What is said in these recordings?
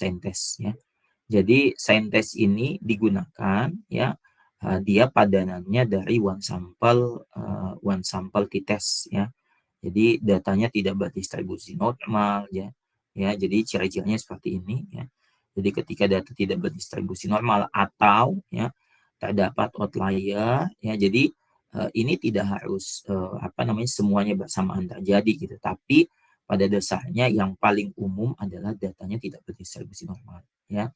Scientist ya. Jadi Scientist ini digunakan ya, dia padanannya dari one sample t-test ya. Jadi datanya tidak berdistribusi normal ya. Ya, jadi ciri-cirinya seperti ini ya. Jadi ketika data tidak berdistribusi normal atau ya terdapat outlier ya. Jadi ini tidak harus semuanya bersamaan terjadi gitu, tapi pada dasarnya yang paling umum adalah datanya tidak berdistribusi normal ya.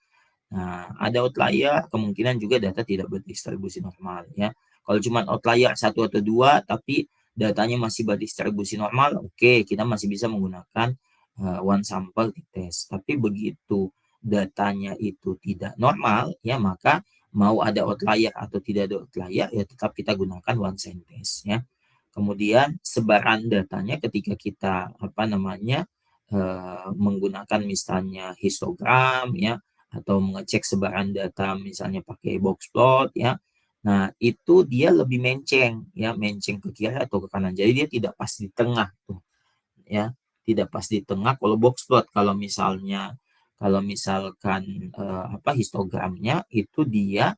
Nah, ada outlier, kemungkinan juga data tidak berdistribusi normal ya. Kalau cuma outlier 1 atau 2 tapi datanya masih berdistribusi normal, oke, kita masih bisa menggunakan one sample t-test. Tapi begitu datanya itu tidak normal ya, maka mau ada outlier atau tidak ada outlier ya tetap kita gunakan one sample test ya. Kemudian sebaran datanya ketika kita menggunakan misalnya histogram ya, atau mengecek sebaran data misalnya pakai box plot ya. Nah, itu dia lebih menceng ya, menceng ke kiri atau ke kanan. Jadi dia tidak pas di tengah tuh ya. Tidak pas di tengah kalau box plot. Kalau misalkan histogramnya itu dia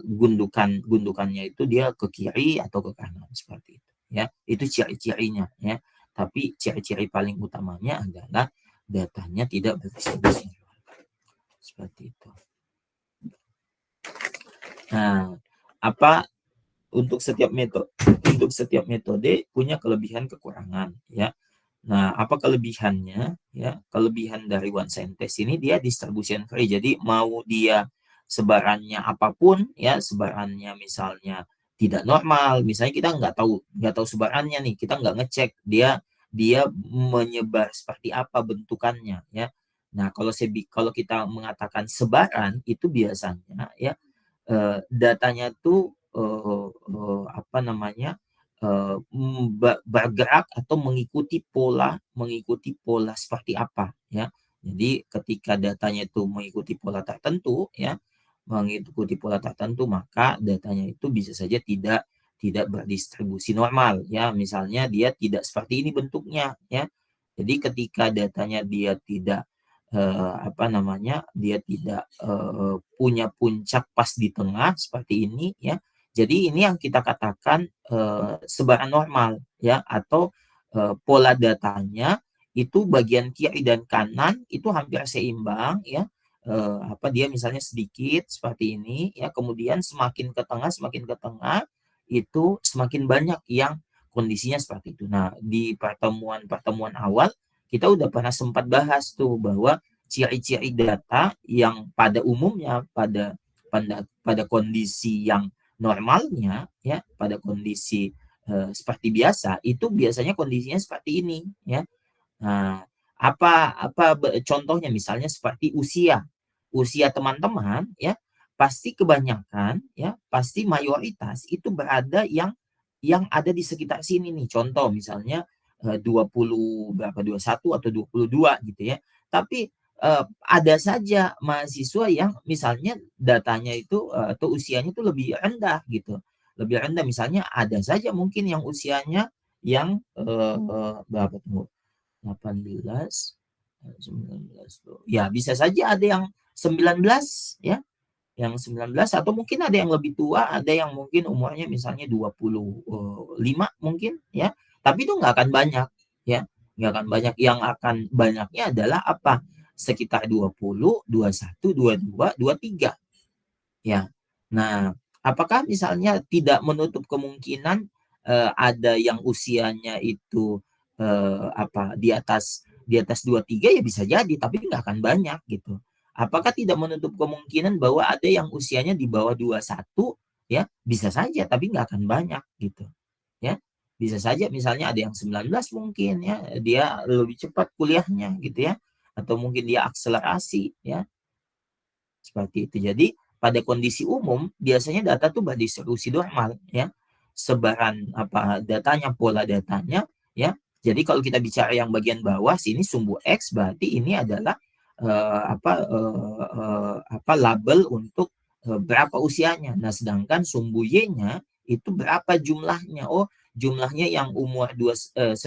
gundukannya itu dia ke kiri atau ke kanan seperti itu ya. Itu ciri-cirinya ya. Tapi ciri-ciri paling utamanya adalah datanya tidak berdistribusi seperti itu. Nah, apa untuk setiap metode punya kelebihan kekurangan ya. Nah, apa kelebihannya ya? Kelebihan dari one scientist ini dia distribution free. Jadi mau dia sebarannya apapun ya, sebarannya misalnya tidak normal, misalnya kita nggak tahu sebarannya nih, kita nggak ngecek dia dia menyebar seperti apa bentukannya ya. Nah, kalau kita mengatakan sebaran itu biasanya ya datanya tuh bergerak atau mengikuti pola seperti apa ya. Jadi ketika datanya itu mengikuti pola tertentu ya, maka datanya itu bisa saja tidak berdistribusi normal ya. Misalnya dia tidak seperti ini bentuknya ya. Jadi ketika datanya dia tidak punya puncak pas di tengah seperti ini ya. Jadi ini yang kita katakan sebaran normal ya, atau pola datanya itu bagian kiri dan kanan itu hampir seimbang ya. Dia misalnya sedikit seperti ini ya, kemudian semakin ke tengah itu semakin banyak yang kondisinya seperti itu. Nah, di pertemuan awal kita udah pernah sempat bahas tuh bahwa ciri-ciri data yang pada umumnya pada kondisi yang normalnya ya, pada kondisi seperti biasa itu biasanya kondisinya seperti ini ya. Nah, contohnya misalnya seperti usia teman-teman ya, pasti mayoritas itu berada yang ada di sekitar sini nih. Contoh misalnya 21 atau 22 gitu ya. Tapi ada saja mahasiswa yang misalnya datanya itu atau usianya itu lebih rendah gitu. Lebih rendah, misalnya ada saja mungkin yang usianya yang berapa tunggu 18 19 tuh. Ya, bisa saja ada yang 19 ya, yang 19 atau mungkin ada yang lebih tua, ada yang mungkin umurnya misalnya 25 mungkin ya. Tapi itu nggak akan banyak ya, nggak akan banyak. Yang akan banyaknya adalah apa? Sekitar 20, 21, 22, 23 ya. Nah, apakah misalnya tidak menutup kemungkinan ada yang usianya itu di atas 23 ya bisa jadi, tapi nggak akan banyak gitu. Apakah tidak menutup kemungkinan bahwa ada yang usianya di bawah 21 ya, bisa saja tapi nggak akan banyak gitu ya. Bisa saja misalnya ada yang 19 mungkin ya, dia lebih cepat kuliahnya gitu ya, atau mungkin dia akselerasi ya, seperti itu. Jadi pada kondisi umum biasanya data tuh berdistribusi normal ya. Sebaran datanya, pola datanya ya. Jadi kalau kita bicara yang bagian bawah sini sumbu X, berarti ini adalah label untuk berapa usianya. Nah, sedangkan sumbu Y-nya itu berapa jumlahnya. Oh, jumlahnya yang umur 19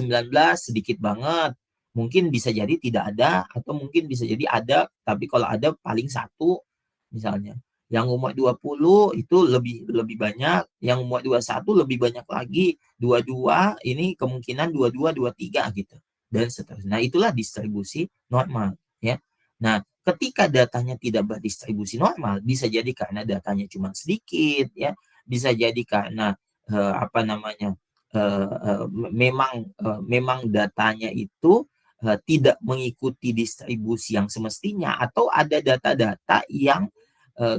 sedikit banget. mungkin bisa jadi tidak ada, atau mungkin bisa jadi ada, tapi kalau ada paling satu misalnya. Yang umur 20 itu lebih lebih banyak, yang umur 21 lebih banyak lagi, 22 ini kemungkinan 22, 23 gitu. Dan seterusnya. Nah, itulah distribusi normal ya. Nah, ketika datanya tidak berdistribusi normal, bisa jadi karena datanya cuma sedikit ya, bisa jadi karena apa namanya? Memang datanya itu tidak mengikuti distribusi yang semestinya, atau ada data-data yang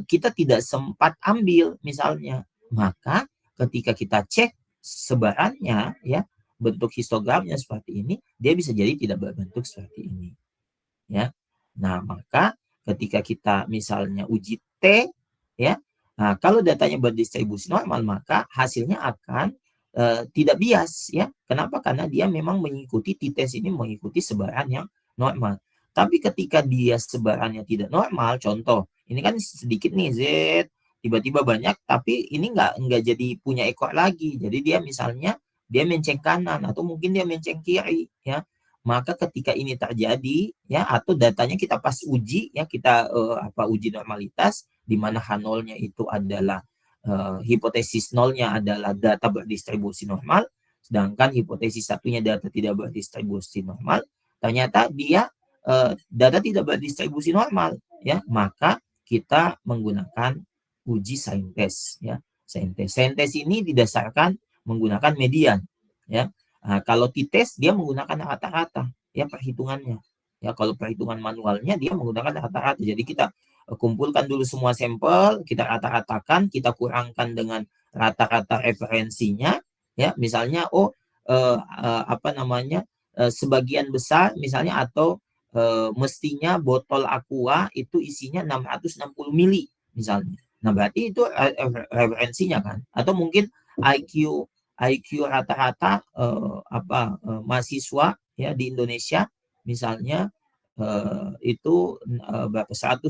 kita tidak sempat ambil misalnya. Maka ketika kita cek sebarannya ya, bentuk histogramnya seperti ini, dia bisa jadi tidak berbentuk seperti ini ya. Nah, maka ketika kita misalnya uji T ya, nah, kalau datanya berdistribusi normal maka hasilnya akan tidak bias ya. Kenapa? Karena dia memang mengikuti T-test ini mengikuti sebaran yang normal. Tapi ketika dia sebarannya tidak normal, contoh, ini kan sedikit nih Z, tiba-tiba banyak, tapi ini nggak jadi punya ekor lagi. Jadi dia misalnya dia menceng kanan atau mungkin dia menceng kiri ya. Maka ketika ini terjadi ya, atau datanya kita pas uji ya, kita uji normalitas di mana H0-nya itu adalah hipotesis nolnya adalah data berdistribusi normal, sedangkan hipotesis satunya data tidak berdistribusi normal, ternyata dia data tidak berdistribusi normal ya, maka kita menggunakan uji sign test ya. Sign test ini didasarkan menggunakan median ya. Nah, kalau t-test dia menggunakan rata-rata ya perhitungannya. Ya, kalau perhitungan manualnya dia menggunakan rata-rata. Jadi kita kumpulkan dulu semua sampel, kita rata-ratakan, kita kurangkan dengan rata-rata referensinya ya. Misalnya apa namanya? Sebagian besar misalnya, atau mestinya botol aqua itu isinya 660 mili misalnya. Nah, berarti itu referensinya kan. Atau mungkin IQ rata-rata mahasiswa ya di Indonesia misalnya itu berapa 120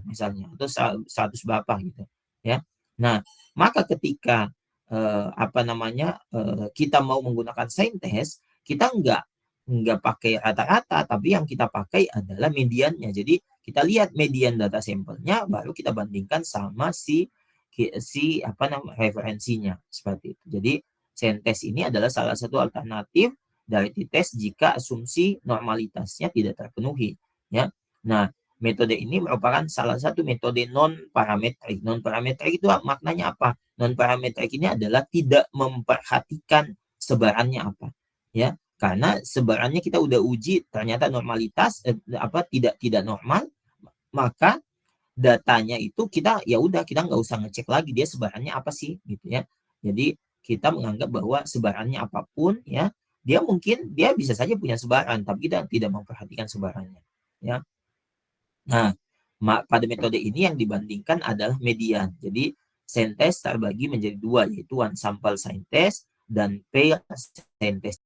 misalnya, atau 100 berapa gitu ya. Nah, maka ketika apa namanya kita mau menggunakan sign test, kita nggak pakai rata-rata, tapi yang kita pakai adalah mediannya. Jadi kita lihat median data sampelnya, baru kita bandingkan sama si apa namanya referensinya seperti itu. Jadi Sentes ini adalah salah satu alternatif dari t-test jika asumsi normalitasnya tidak terpenuhi. Ya. Nah, metode ini merupakan salah satu metode non-parametrik. Non-parametrik itu maknanya apa? Non-parametrik ini adalah tidak memperhatikan sebarannya apa. Ya, karena sebarannya kita udah uji ternyata normalitas tidak normal, maka datanya itu kita ya udah kita nggak usah ngecek lagi dia sebarannya apa sih gitu ya. Jadi kita menganggap bahwa sebarannya apapun ya, dia mungkin dia bisa saja punya sebaran tapi kita tidak memperhatikan sebarannya ya. Nah, pada metode ini yang dibandingkan adalah median. Jadi sentence terbagi menjadi dua, yaitu one sample sentence dan pair sentence.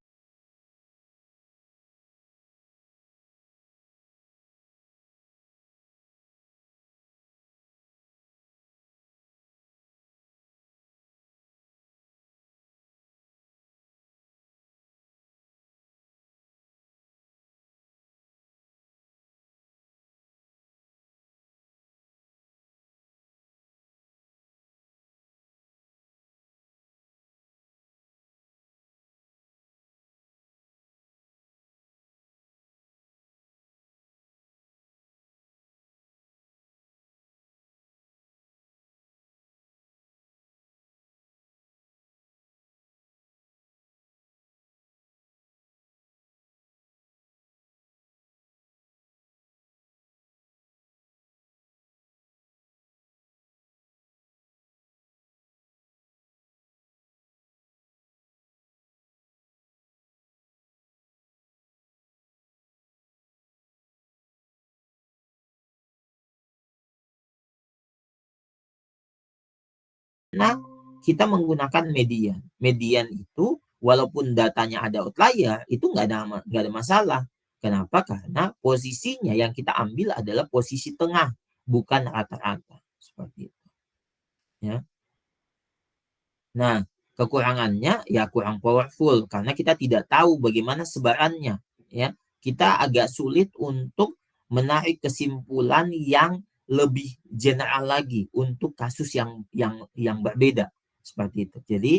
Nah, kita menggunakan median. Median itu walaupun datanya ada outlier, itu nggak ada masalah. Kenapa? Karena posisinya yang kita ambil adalah posisi tengah, bukan rata-rata. Seperti itu. Ya. Nah, kekurangannya ya kurang powerful karena kita tidak tahu bagaimana sebarannya. Ya. kita agak sulit untuk menarik kesimpulan yang lebih general lagi untuk kasus yang berbeda seperti itu. Jadi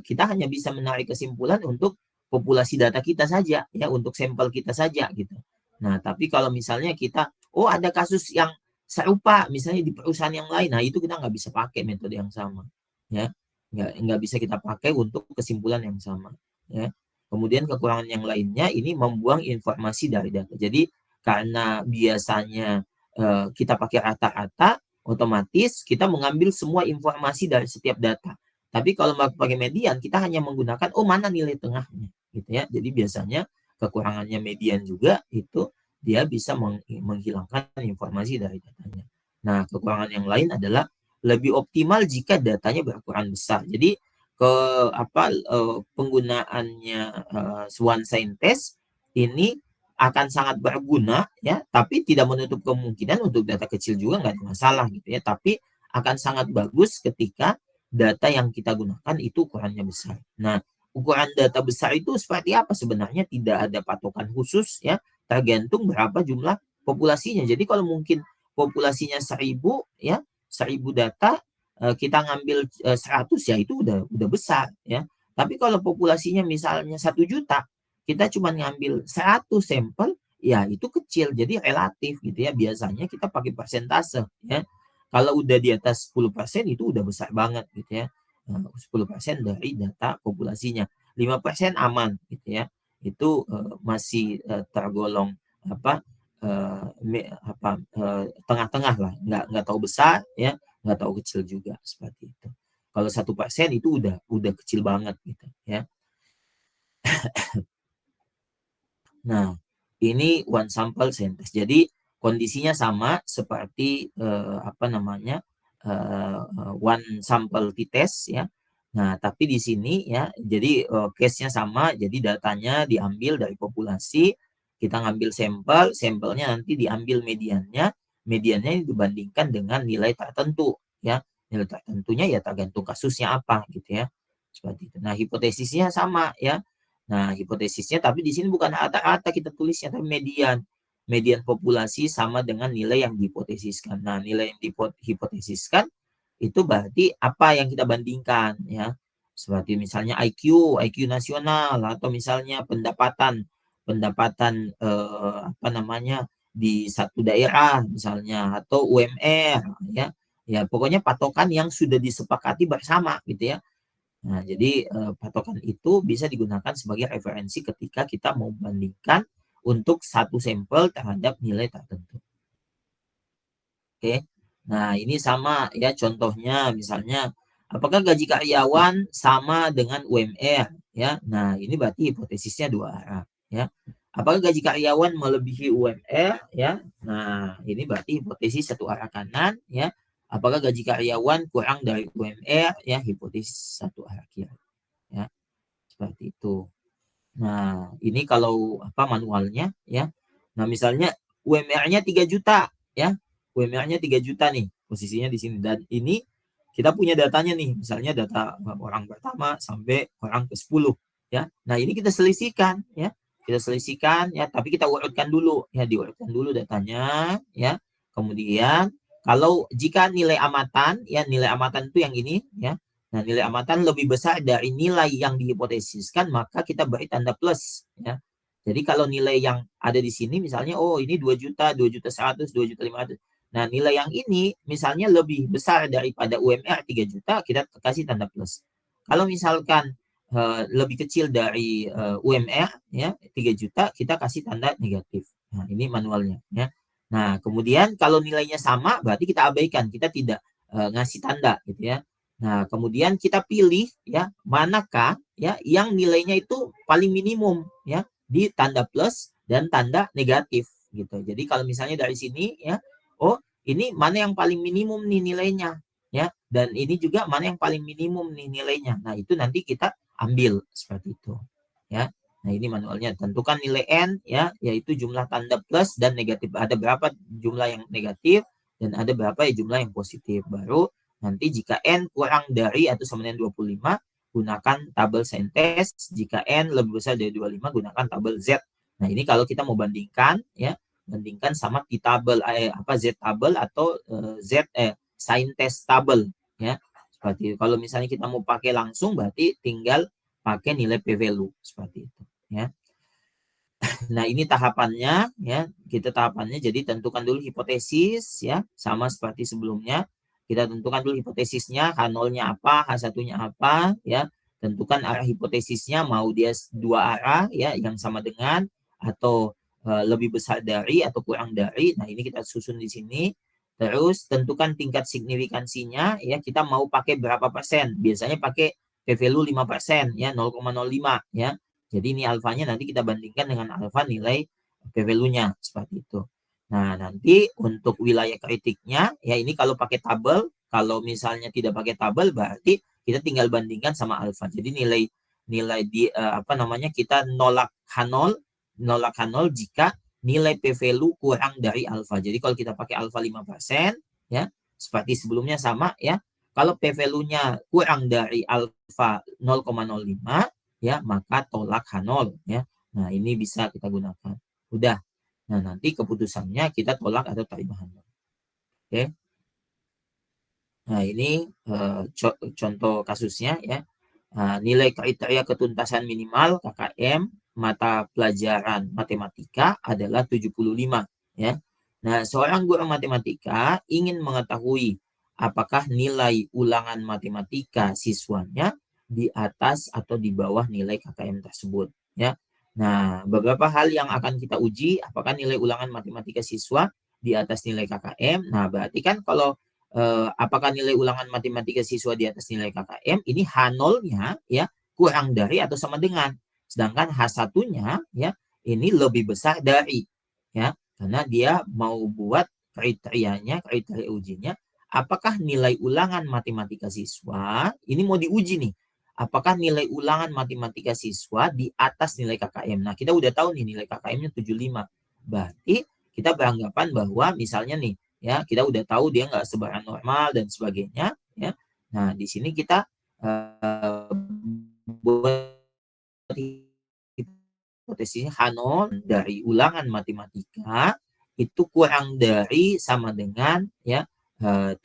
kita hanya bisa menarik kesimpulan untuk populasi data kita saja, ya, untuk sampel kita saja gitu. Nah, tapi kalau misalnya kita, oh ada kasus yang serupa misalnya di perusahaan yang lain, nah itu kita nggak bisa pakai metode yang sama, ya, nggak bisa kita pakai untuk kesimpulan yang sama, ya. Kemudian kekurangan yang lainnya ini membuang informasi dari data. Jadi karena biasanya kita pakai rata-rata, otomatis kita mengambil semua informasi dari setiap data. Tapi kalau pakai median, kita hanya menggunakan, oh mana nilai tengahnya, gitu ya. Jadi biasanya kekurangannya median juga itu dia bisa menghilangkan informasi dari datanya. Nah, kekurangan yang lain adalah lebih optimal jika datanya berukuran besar. Jadi ke penggunaannya one sign test ini akan sangat berguna, ya, tapi tidak menutup kemungkinan untuk data kecil juga nggak ada masalah gitu ya. Tapi akan sangat bagus ketika data yang kita gunakan itu ukurannya besar. Nah, ukuran data besar itu seperti apa sebenarnya tidak ada patokan khusus, ya, tergantung berapa jumlah populasinya. Jadi kalau mungkin populasinya 1000, ya, 1000 data, kita ngambil 100, ya itu udah besar, ya. Tapi kalau populasinya misalnya 1 juta, kita cuma ngambil 100 sampel, ya itu kecil. Jadi relatif gitu ya. Biasanya kita pakai persentase, ya. Kalau udah di atas 10% itu udah besar banget gitu ya. 10% dari data populasinya. 5% aman gitu ya. Itu masih tergolong apa tengah-tengah lah, nggak tahu besar, ya, nggak tahu kecil juga seperti itu. Kalau 1% itu udah kecil banget gitu ya. Nah, ini one sample sentence. Jadi kondisinya sama seperti one sample t-test, ya. Nah, tapi di sini, ya, jadi case-nya sama. Jadi datanya diambil dari populasi, kita ngambil sampel, sampelnya nanti diambil mediannya, mediannya dibandingkan dengan nilai tertentu, ya. Nilai tertentunya ya tergantung kasusnya apa gitu ya. Seperti itu. Nah, hipotesisnya sama, ya. Nah, hipotesisnya tapi di sini bukan rata-rata kita tulisnya, tapi median. Median populasi sama dengan nilai yang dihipotesiskan. Nah, nilai yang dihipotesiskan itu berarti apa yang kita bandingkan, ya. Seperti misalnya IQ nasional, atau misalnya pendapatan pendapatan di satu daerah misalnya, atau UMR, ya. Ya, pokoknya patokan yang sudah disepakati bersama gitu ya. Nah, jadi patokan itu bisa digunakan sebagai referensi ketika kita mau membandingkan untuk satu sampel terhadap nilai tertentu. Oke. Nah, ini sama ya contohnya misalnya apakah gaji karyawan sama dengan UMR, ya. Nah, ini berarti hipotesisnya dua arah, ya. Apakah gaji karyawan melebihi UMR, ya. Nah, ini berarti hipotesis satu arah kanan, ya. Apakah gaji karyawan kurang dari UMR, ya, hipotesis satu arah kiri, ya. Seperti itu. Nah, ini kalau manualnya, ya. Nah, misalnya UMR-nya 3 juta, ya. UMR-nya 3 juta nih, posisinya di sini, dan ini kita punya datanya nih, misalnya data orang pertama sampai orang ke-10, ya. Nah, ini kita selisihkan, ya. Kita selisihkan, ya, tapi kita urutkan dulu, ya, diurutkan dulu datanya, ya. Kemudian kalau jika nilai amatan, ya, nilai amatan itu yang ini, ya. Nah, nilai amatan lebih besar dari nilai yang dihipotesiskan, maka kita beri tanda plus, ya. Jadi kalau nilai yang ada di sini misalnya, oh ini 2 juta, 2 juta 100, 2 juta 500. Nah, nilai yang ini misalnya lebih besar daripada UMR 3 juta, kita kasih tanda plus. Kalau misalkan lebih kecil dari UMR, ya, 3 juta, kita kasih tanda negatif. Nah, ini manualnya, ya. Nah, kemudian kalau nilainya sama, berarti kita abaikan, kita tidak ngasih tanda gitu ya. Nah, kemudian kita pilih, ya, manakah, ya, yang nilainya itu paling minimum, ya, di tanda plus dan tanda negatif gitu. Jadi kalau misalnya dari sini, ya, oh ini mana yang paling minimum nih nilainya, ya, dan ini juga mana yang paling minimum nih nilainya. Nah, itu nanti kita ambil seperti itu, ya. Nah, ini manualnya. Tentukan nilai n, ya, yaitu jumlah tanda plus dan negatif. Ada berapa jumlah yang negatif dan ada berapa ya jumlah yang positif. Baru nanti jika N kurang dari atau sama dengan 25, gunakan tabel sentence. Jika N lebih besar dari 25, gunakan tabel Z Nah, ini kalau kita mau bandingkan ya, bandingkan sama T-table Z-table atau sign test table ya. Seperti itu. Kalau misalnya kita mau pakai langsung berarti tinggal pakai nilai p-value seperti itu ya. Nah, ini tahapannya ya. Kita tahapannya jadi tentukan dulu hipotesis ya, sama seperti sebelumnya. Kita tentukan dulu hipotesisnya, H0-nya apa, H1-nya apa ya. Tentukan arah hipotesisnya mau dia dua arah ya yang sama dengan atau lebih besar dari atau kurang dari. Nah, ini kita susun di sini. Terus tentukan tingkat signifikansinya ya, kita mau pakai berapa persen. Biasanya pakai p-value 5% ya, 0,05 ya. Jadi ini alfanya nanti kita bandingkan dengan alfa nilai p-value-nya seperti itu. Nah, nanti untuk wilayah kritiknya ya ini kalau pakai tabel, kalau misalnya tidak pakai tabel berarti kita tinggal bandingkan sama alfa. Jadi nilai di kita nolak H0 jika nilai p-value kurang dari alfa. Jadi kalau kita pakai alfa 5% ya, seperti sebelumnya sama ya. Kalau p-value-nya kurang dari alfa 0,05 ya, maka tolak H0 ya. Nah, ini bisa kita gunakan. Udah. Nah, nanti keputusannya kita tolak atau terima H0. Oke. Nah, ini contoh kasusnya ya. Nilai kriteria ketuntasan minimal KKM mata pelajaran matematika adalah 75 ya. Nah, seorang guru matematika ingin mengetahui apakah nilai ulangan matematika siswanya di atas atau di bawah nilai KKM tersebut ya. Nah, beberapa hal yang akan kita uji apakah nilai ulangan matematika siswa di atas nilai KKM. Nah, berarti kan kalau apakah nilai ulangan matematika siswa di atas nilai KKM, ini H0-nya ya kurang dari atau sama dengan. Sedangkan H1-nya ya ini lebih besar dari ya, karena dia mau buat kriteria ujinya, apakah nilai ulangan matematika siswa ini mau diuji nih. Apakah nilai ulangan matematika siswa di atas nilai KKM? Nah, kita udah tahu nih nilai KKM-nya 75. Berarti kita beranggapan bahwa misalnya nih ya kita udah tahu dia nggak sebaran normal dan sebagainya ya. Nah, di sini kita buat hipotesisnya H0 dari ulangan matematika itu kurang dari sama dengan ya 75.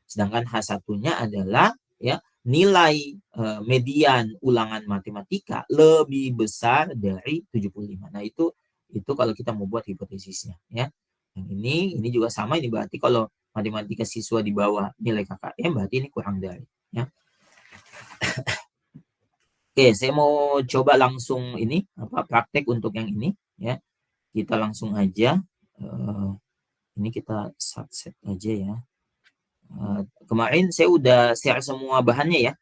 Sedangkan H1-nya adalah ya nilai median ulangan matematika lebih besar dari 75. Nah, itu kalau kita mau buat hipotesisnya ya. Yang ini juga sama, ini berarti kalau matematika siswa di bawah nilai KKM berarti ini kurang dari ya. Oke, saya mau coba langsung ini praktek untuk yang ini ya. Kita langsung aja ini kita subset aja ya. Kemarin saya udah share semua bahannya ya.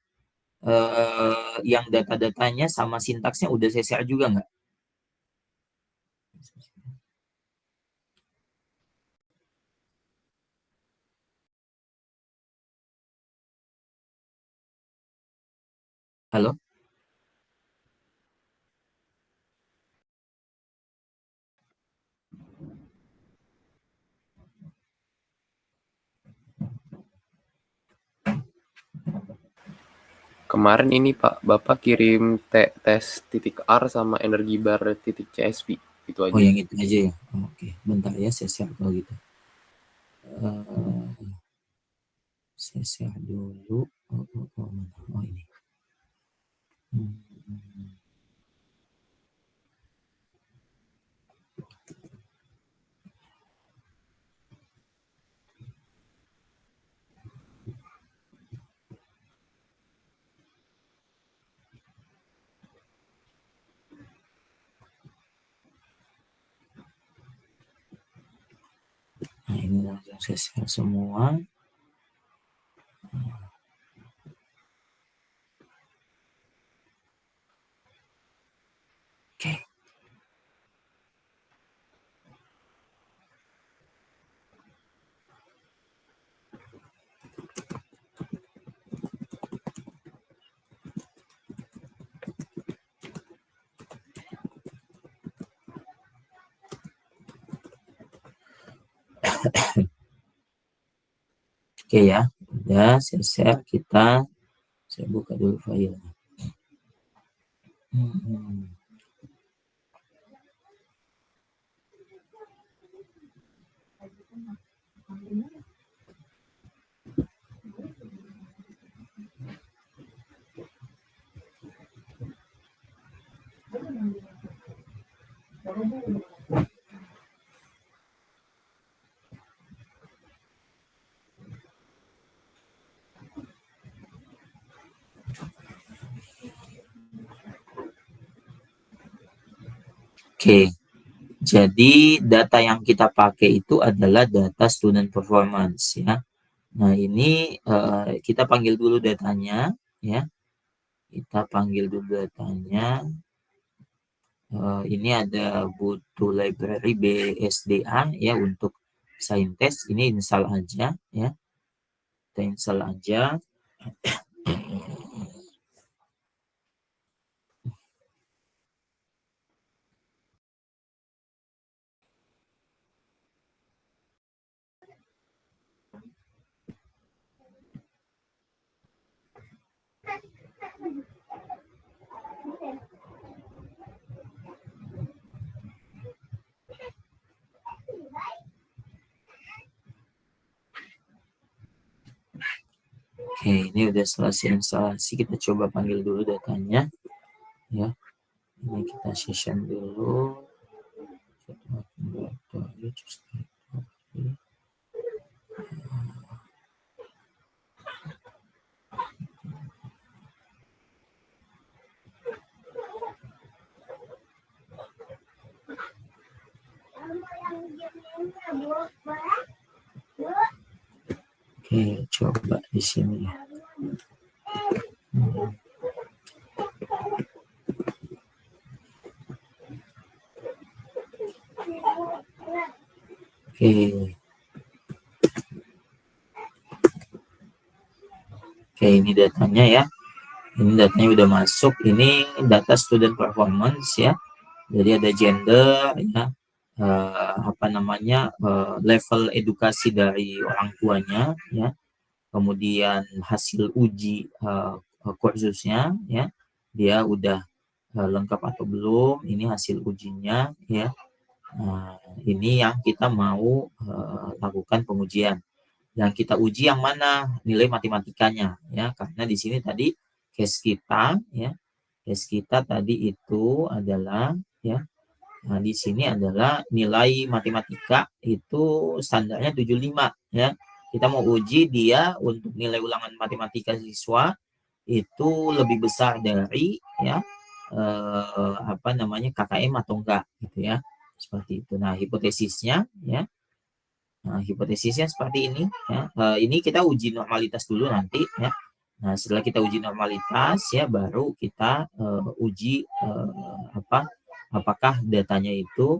Yang data-datanya sama sintaksnya udah saya share juga nggak? Halo? Kemarin ini Pak, Bapak kirim tes titik R sama energi bar titik CSV. Itu aja. Oh, yang itu aja ya. Oke, bentar ya saya share kalau gitu. Saya share dulu. Oh, ini. Nah, ini langsung saya share semua. Oke. Oke ya, udah saya share, saya buka dulu filenya. Oke, jadi data yang kita pakai itu adalah data student performance ya. Nah, ini kita panggil dulu datanya ya. Kita panggil dulu datanya. Ini ada butuh library BSDA ya untuk Saintes. Ini install aja ya. Kita install aja. Oke, ini udah selesai instalasi. Kita coba panggil dulu datanya ya. Ini kita session dulu. Oke, coba di sini ya. Oke. Oke, ini datanya ya. Ini datanya udah masuk. Ini data student performance ya. Jadi ada gender ya. Level edukasi dari orang tuanya ya. Kemudian hasil uji kursusnya ya. Dia udah lengkap atau belum? Ini hasil ujinya ya. Nah, ini yang kita mau lakukan pengujian. Yang kita uji yang mana nilai matematikanya ya, karena di sini tadi case kita ya, case kita tadi itu adalah ya, nah di sini adalah nilai matematika itu standarnya 75 ya. Kita mau uji dia untuk nilai ulangan matematika siswa itu lebih besar dari ya KKM atau enggak gitu ya, seperti itu. Nah, hipotesisnya ya. Nah, hipotesisnya seperti ini ya. Ini kita uji normalitas dulu nanti ya. Nah, setelah kita uji normalitas ya baru kita uji apakah datanya itu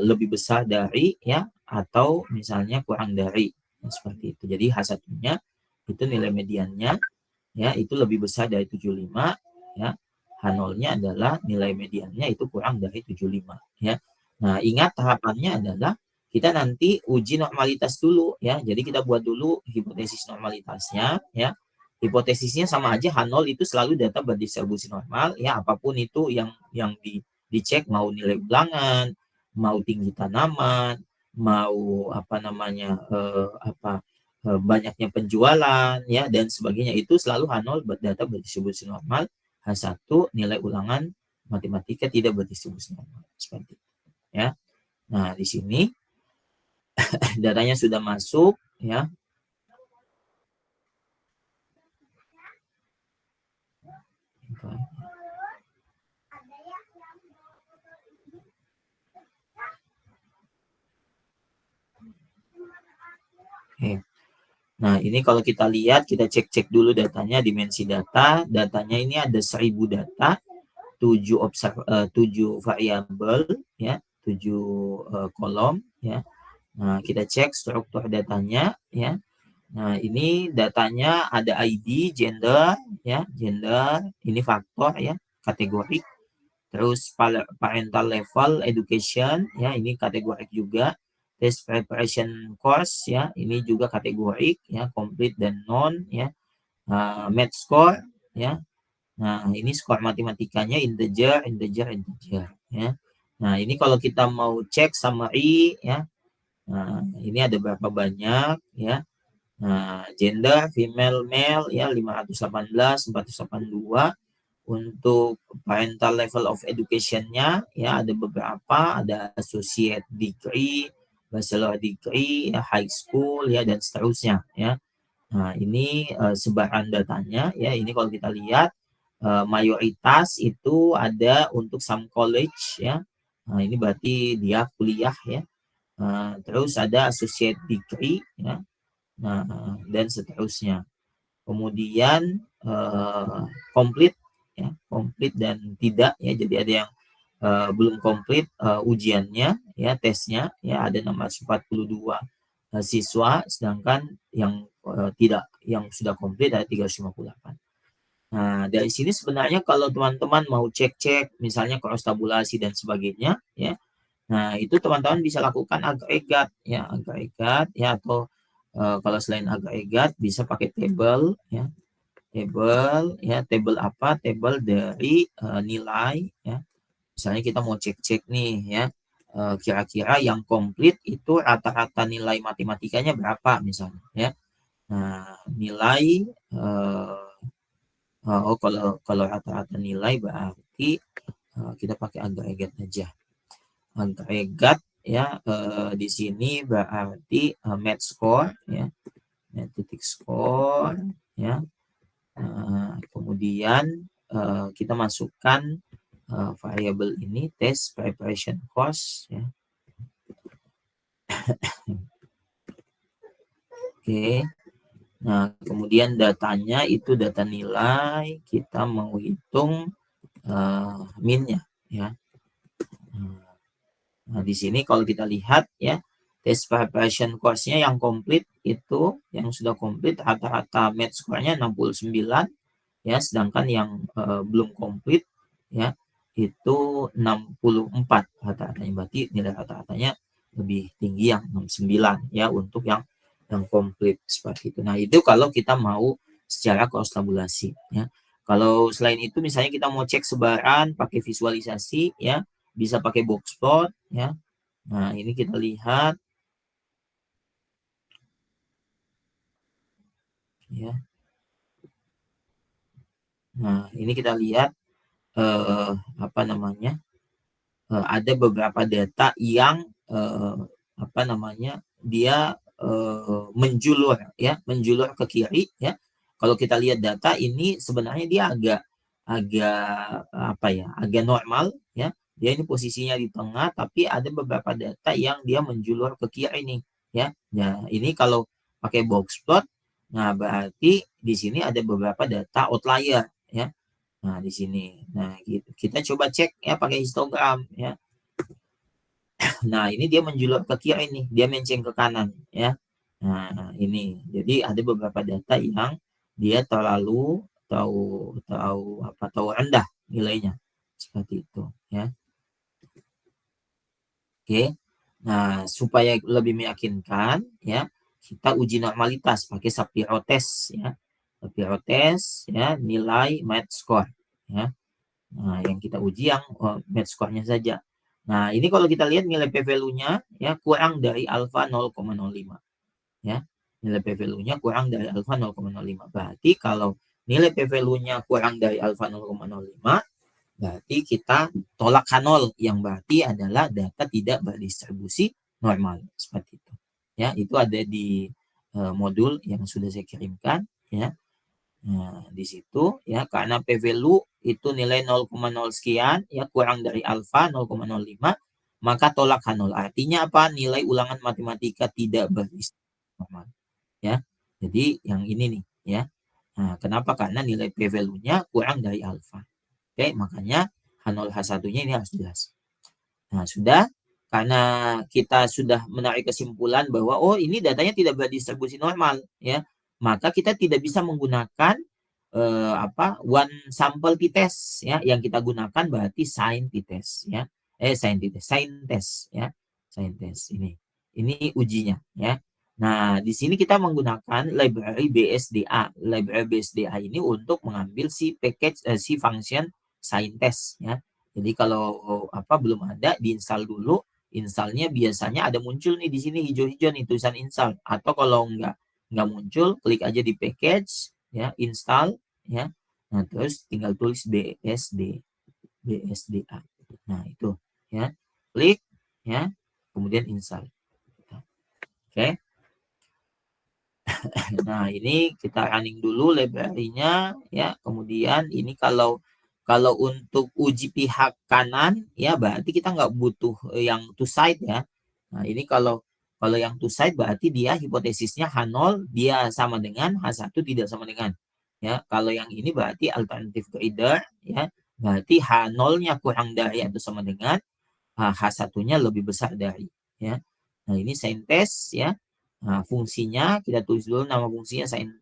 lebih besar dari ya atau misalnya kurang dari ya, seperti itu. Jadi H1-nya itu nilai mediannya ya itu lebih besar dari 75 ya. H0-nya adalah nilai mediannya itu kurang dari 75 ya. Nah, ingat tahapannya adalah kita nanti uji normalitas dulu ya. Jadi kita buat dulu hipotesis normalitasnya ya. Hipotesisnya sama aja H0 itu selalu data berdistribusi normal ya, apapun itu yang dicek, mau nilai ulangan, mau tinggi tanaman, mau banyaknya penjualan ya dan sebagainya, itu selalu H0 data berdistribusi normal, H1 nilai ulangan matematika tidak berdistribusi normal seperti itu ya. Nah, di sini datanya sudah masuk ya. Oke. Nah, ini kalau kita lihat, kita cek-cek dulu datanya, dimensi data. Datanya ini ada 1000 data, 7 variabel ya, 7 kolom ya. Nah, kita cek struktur datanya ya. Nah, ini datanya ada ID, gender ya, gender, ini faktor ya, kategori. Terus parental level, education ya, ini kategori juga. Test preparation course ya, ini juga kategori ya, complete dan non ya. Math score ya. Nah, ini skor matematikanya integer, integer, integer ya. Nah, ini kalau kita mau cek summary ya. Nah, ini ada berapa banyak ya. Nah, gender female male ya 518, 482. Untuk parental level of education-nya ya ada beberapa, ada associate degree, bachelor degree, ya, high school ya dan seterusnya ya. Nah, ini sebaran datanya ya. Ini kalau kita lihat mayoritas itu ada untuk some college ya. Nah, ini berarti dia kuliah ya. Terus ada associate degree ya. Nah, dan seterusnya. Kemudian komplit ya, komplit dan tidak ya. Jadi ada yang belum komplit ujiannya ya, tesnya ya, ada 642 siswa, sedangkan yang tidak, yang sudah komplit ada 358. Nah, dari sini sebenarnya kalau teman-teman mau cek-cek misalnya cross tabulasi dan sebagainya ya. Nah, itu teman-teman bisa lakukan agregat ya, atau kalau selain agregat bisa pakai table ya. Table apa? Table dari nilai ya. Misalnya kita mau cek-cek nih ya, kira-kira yang komplit itu rata-rata nilai matematikanya berapa misalnya ya. Nah, nilai kalau rata-rata nilai berarti kita pakai agregat aja. Agregat ya, di sini berarti math score ya, titik score ya. Kemudian kita masukkan variabel ini test preparation course ya. Oke. Nah, kemudian datanya itu data nilai, kita mau hitung minnya ya. Nah, di sini kalau kita lihat ya, test preparation course-nya yang komplit itu, yang sudah komplit rata-rata math score-nya 69 ya, sedangkan yang belum komplit ya itu 64 rata-ratanya. Berarti nilai rata-ratanya lebih tinggi yang 69 ya untuk yang komplit seperti itu. Nah, itu kalau kita mau secara cross tabulasi ya. Kalau selain itu misalnya kita mau cek sebaran pakai visualisasi ya, bisa pakai box plot ya. Nah, ini kita lihat ya. Nah, ini kita lihat apa namanya? Ada beberapa data yang apa namanya? Dia menjulur ya, menjulur ke kiri ya. Kalau kita lihat data ini sebenarnya dia agak apa ya? Agak normal ya. Dia ini posisinya di tengah, tapi ada beberapa data yang dia menjulur ke kiri nih ya. Nah, ini kalau pakai box plot, nah berarti di sini ada beberapa data outlier ya. Nah, di sini. Nah, kita coba cek ya pakai histogram ya. Nah, ini dia menjulur ke kiri nih, dia menceng ke kanan ya. Nah, ini. Jadi ada beberapa data yang dia terlalu tahu rendah nilainya. Seperti itu ya. Oke. Nah, supaya lebih meyakinkan ya, kita uji normalitas pakai Shapiro test ya. Shapiro test ya, nilai math score ya. Nah, yang kita uji yang math score-nya saja. Nah, ini kalau kita lihat nilai p-value-nya ya kurang dari alfa 0,05 ya. Nilai p-value-nya kurang dari alfa 0,05. Berarti kalau nilai p-value-nya kurang dari alfa 0,05, berarti kita tolak H0 yang berarti adalah data tidak berdistribusi normal seperti itu. Ya, itu ada di modul yang sudah saya kirimkan ya. Nah, di situ ya karena p-value itu nilai 0,0 sekian ya kurang dari alfa 0,05, maka tolak H0. Artinya apa? Nilai ulangan matematika tidak bernormal ya. Jadi yang ini nih ya. Nah, kenapa? Karena nilai p-value-nya kurang dari alfa. Oke, makanya H0 H1-nya ini harus jelas. Nah, sudah karena kita sudah menarik kesimpulan bahwa oh ini datanya tidak berdistribusi normal ya, maka kita tidak bisa menggunakan one sample t-test ya. Yang kita gunakan berarti sign t-test ya. Sign test ya. Sign test ini ujinya ya. Nah, di sini kita menggunakan library BSDA. Library BSDA ini untuk mengambil si package si function sign test ya. Jadi kalau belum ada, diinstal dulu. Installnya biasanya ada muncul nih di sini hijau-hijau nih tulisan install. Atau kalau nggak muncul, klik aja di package ya, install ya. Nah, terus tinggal tulis BSDA. Nah, itu ya. Klik ya, kemudian install. Oke. Nah, ini kita running dulu library-nya ya. Kemudian ini kalau untuk uji pihak kanan ya berarti kita nggak butuh yang two side ya. Nah, ini kalau yang two side berarti dia hipotesisnya H0 dia sama dengan H1 tidak sama dengan ya. Kalau yang ini berarti alternatif greater ya. Berarti H0-nya kurang dari atau sama dengan H1-nya lebih besar dari ya. Nah, ini sign test ya. Nah, fungsinya kita tulis dulu nama fungsinya sign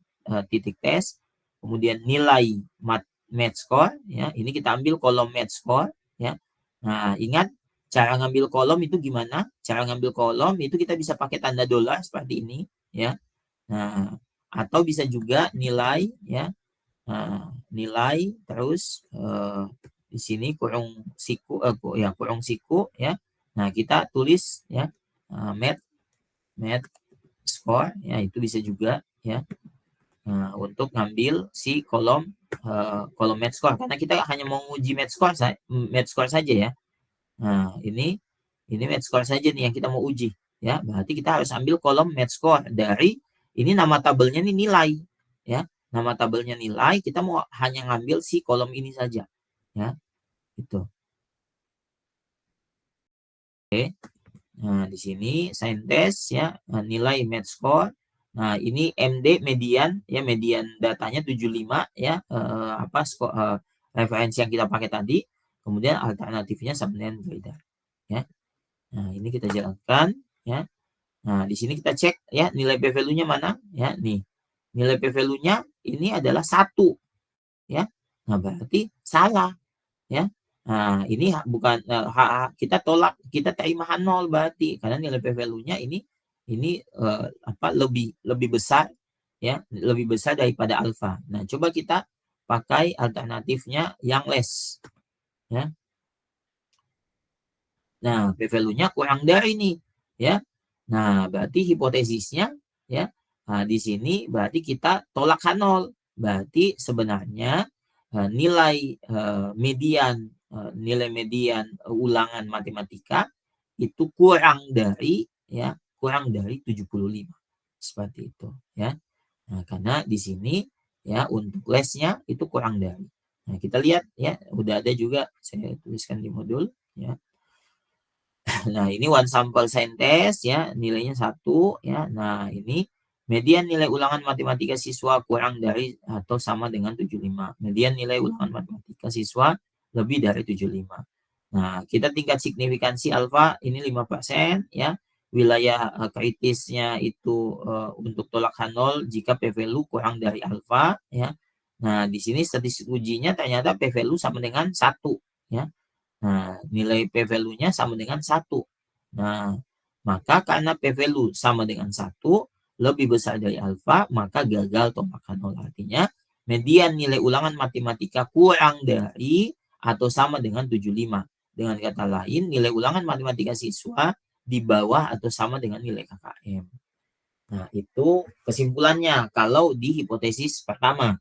titik test. Kemudian nilai match score ya. Ini kita ambil kolom match score ya. Nah, ingat cara ngambil kolom itu gimana? Cara ngambil kolom itu kita bisa pakai tanda dolar seperti ini ya. Nah, atau bisa juga nilai ya. Nah, nilai terus di sini kurung siku kurung siku ya. Nah, kita tulis ya mat score ya itu bisa juga ya. Nah, untuk ngambil si kolom mat score karena kita hanya mau uji mat score saja ya. Nah, ini mat score saja nih yang kita mau uji ya. Berarti kita harus ambil kolom mat score dari ini nama tabelnya nih nilai ya. Nama tabelnya nilai, kita mau hanya ngambil si kolom ini saja ya. Itu. Oke. Nah, di sini sign test ya, nilai match score. Nah, ini MD median ya, median datanya 75 ya, referensi yang kita pakai tadi. Kemudian alternatifnya sama dengan greater ya. Nah, ini kita jalankan ya. Nah, di sini kita cek ya nilai P value-nya mana ya, nih. Nilai P value-nya ini adalah 1 ya. Nah, berarti salah ya. Nah, ini bukan kita tolak, kita terima H0 berarti karena nilai P value-nya ini lebih besar ya, lebih besar daripada alfa. Nah, coba kita pakai alternatifnya yang less ya. Nah, P value-nya kurang dari nih ya. Nah, berarti hipotesisnya ya. Nah, di sini berarti kita tolak H0. Berarti sebenarnya nilai median ulangan matematika itu kurang dari 75 seperti itu ya. Nah, karena di sini ya untuk lesnya itu kurang dari. Nah, kita lihat ya udah ada juga saya tuliskan di modul ya. Nah, ini one sample test ya, nilainya 1 ya. Nah, ini median nilai ulangan matematika siswa kurang dari atau sama dengan 75. Median nilai ulangan matematika siswa lebih dari 75. Nah, kita tingkat signifikansi alfa ini 5% ya. Wilayah kritisnya itu untuk tolak H0 jika P value kurang dari alfa ya. Nah, di sini statistik ujinya ternyata P value sama dengan 1 ya. Nah, nilai P value-nya sama dengan 1. Nah, maka karena P value sama dengan 1, lebih besar dari alfa, maka gagal tolak nol. Artinya, median nilai ulangan matematika kurang dari atau sama dengan 75. Dengan kata lain, nilai ulangan matematika siswa di bawah atau sama dengan nilai KKM. Nah, itu kesimpulannya kalau di hipotesis pertama.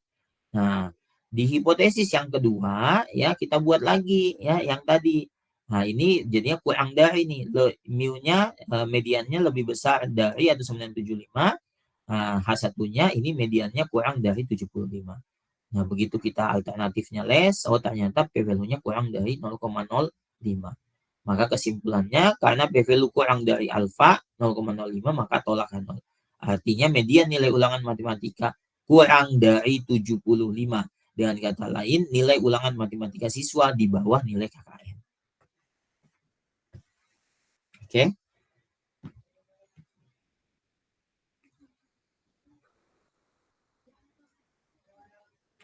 Nah, di hipotesis yang kedua ya kita buat lagi ya yang tadi. Nah, ini jadinya kurang dari nih. Mu-nya mediannya lebih besar dari atau 975. Nah, H1-nya ini mediannya kurang dari 75. Nah, begitu kita alternatifnya less, oh ternyata P value-nya kurang dari 0,05. Maka kesimpulannya karena P value kurang dari alfa 0,05 maka tolak 0. Artinya median nilai ulangan matematika kurang dari 75. Dengan kata lain, nilai ulangan matematika siswa di bawah nilai KKM. Oke.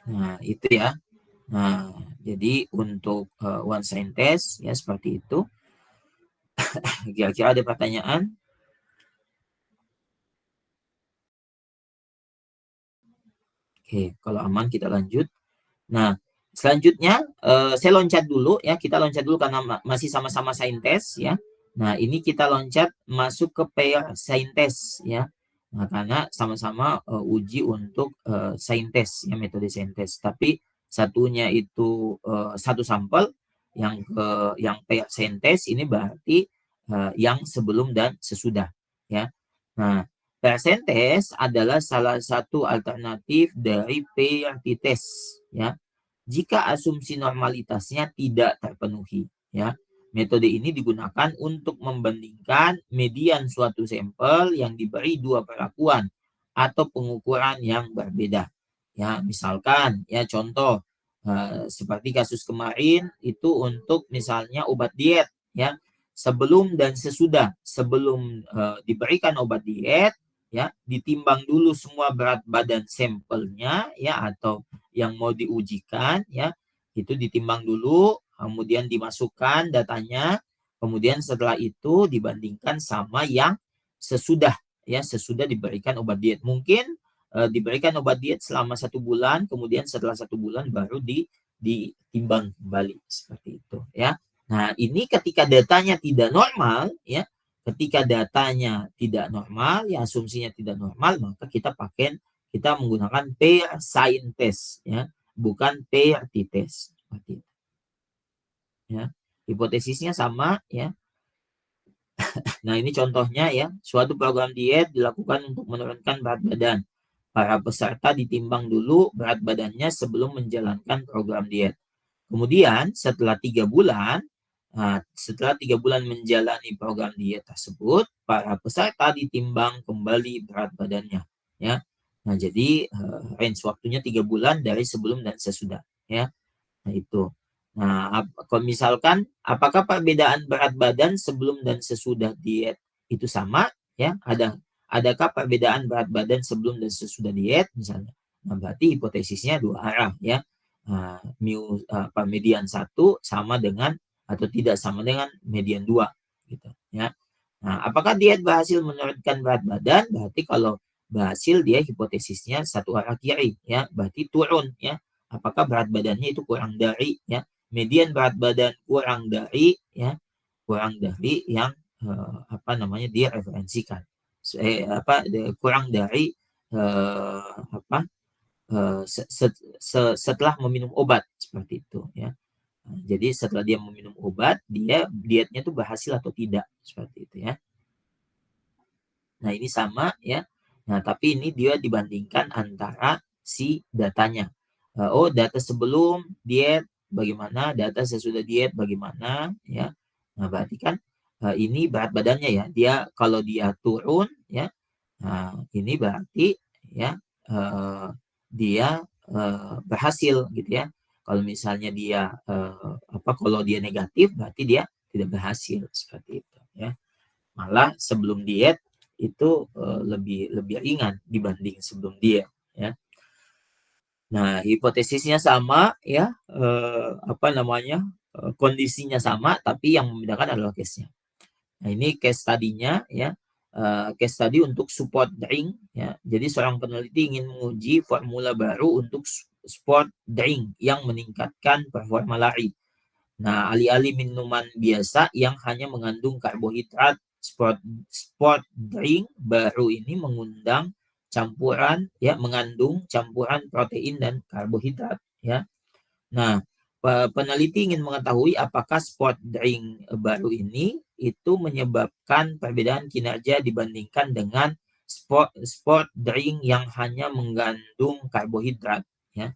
Nah, itu ya. Nah, jadi untuk one sign test ya seperti itu. Kira-kira ada pertanyaan? Oke, kalau aman kita lanjut. Nah, selanjutnya saya loncat dulu ya. Kita loncat dulu karena masih sama-sama sign test ya. Nah, ini kita loncat masuk ke pair sign test ya. Nah, karena sama-sama uji untuk sign test ya, metode sign test. Tapi satunya itu satu sampel, yang pair sentence ini berarti yang sebelum dan sesudah, ya. Nah, pair sentence adalah salah satu alternatif dari pair t-test, ya, jika asumsi normalitasnya tidak terpenuhi, ya. Metode ini digunakan untuk membandingkan median suatu sampel yang diberi dua perlakuan atau pengukuran yang berbeda. Ya, misalkan ya contoh seperti kasus kemarin itu untuk misalnya obat diet, ya. Sebelum dan sesudah, sebelum diberikan obat diet, ya, ditimbang dulu semua berat badan sampelnya, ya, atau yang mau diujikan, ya, itu ditimbang dulu, kemudian dimasukkan datanya, kemudian setelah itu dibandingkan sama yang sesudah, ya, sesudah diberikan obat diet. Mungkin diberikan obat diet selama 1 bulan, kemudian setelah 1 bulan baru ditimbang kembali seperti itu, ya. Nah, ini ketika datanya tidak normal, ya, ketika datanya tidak normal, ya, asumsinya tidak normal, maka kita menggunakan pair sign test, ya, bukan pair t-test seperti itu, ya. Hipotesisnya sama, ya. Nah, ini contohnya, ya, suatu program diet dilakukan untuk menurunkan berat badan. Para peserta ditimbang dulu berat badannya sebelum menjalankan program diet. Kemudian setelah 3 bulan menjalani program diet tersebut, para peserta ditimbang kembali berat badannya, ya. Nah, jadi range waktunya 3 bulan dari sebelum dan sesudah, ya. Nah, itu. Nah, kalau misalkan apakah perbedaan berat badan sebelum dan sesudah diet itu sama, ya? Adakah perbedaan berat badan sebelum dan sesudah diet misalnya? Nah, berarti hipotesisnya dua arah, ya. Median 1 sama dengan atau tidak sama dengan median 2, gitu, ya. Nah, apakah diet berhasil menurunkan berat badan? Berarti kalau berhasil, dia hipotesisnya satu arah kiri, ya, berarti turun, ya. Apakah berat badannya itu kurang dari, ya, median berat badan kurang dari, ya, kurang dari yang direferensikan. Kurang dari setelah meminum obat seperti itu, ya. Nah, jadi setelah dia meminum obat, dia dietnya itu berhasil atau tidak seperti itu, ya. Nah, ini sama, ya. Nah, tapi ini dia dibandingkan antara si datanya. Data sebelum diet bagaimana, data sesudah diet bagaimana, ya. Nah, berarti kan ini berat badannya, ya. Dia kalau dia turun, ya. Nah, ini berarti, ya, dia berhasil gitu, ya. Kalau misalnya dia kalau dia negatif berarti dia tidak berhasil seperti itu, ya. Malah sebelum diet itu lebih lebih ringan dibanding sebelum diet, ya. Nah, hipotesisnya sama, ya, kondisinya sama, tapi yang membedakan adalah case-nya. Nah, ini case study-nya, ya, case study untuk support drink, ya. Jadi seorang peneliti ingin menguji formula baru untuk sport drink yang meningkatkan performa lari. Nah, alih-alih minuman biasa yang hanya mengandung karbohidrat, sport drink baru ini mengandung campuran protein dan karbohidrat, ya. Nah, peneliti ingin mengetahui apakah sport drink baru ini itu menyebabkan perbedaan kinerja dibandingkan dengan sport drink yang hanya mengandung karbohidrat, ya.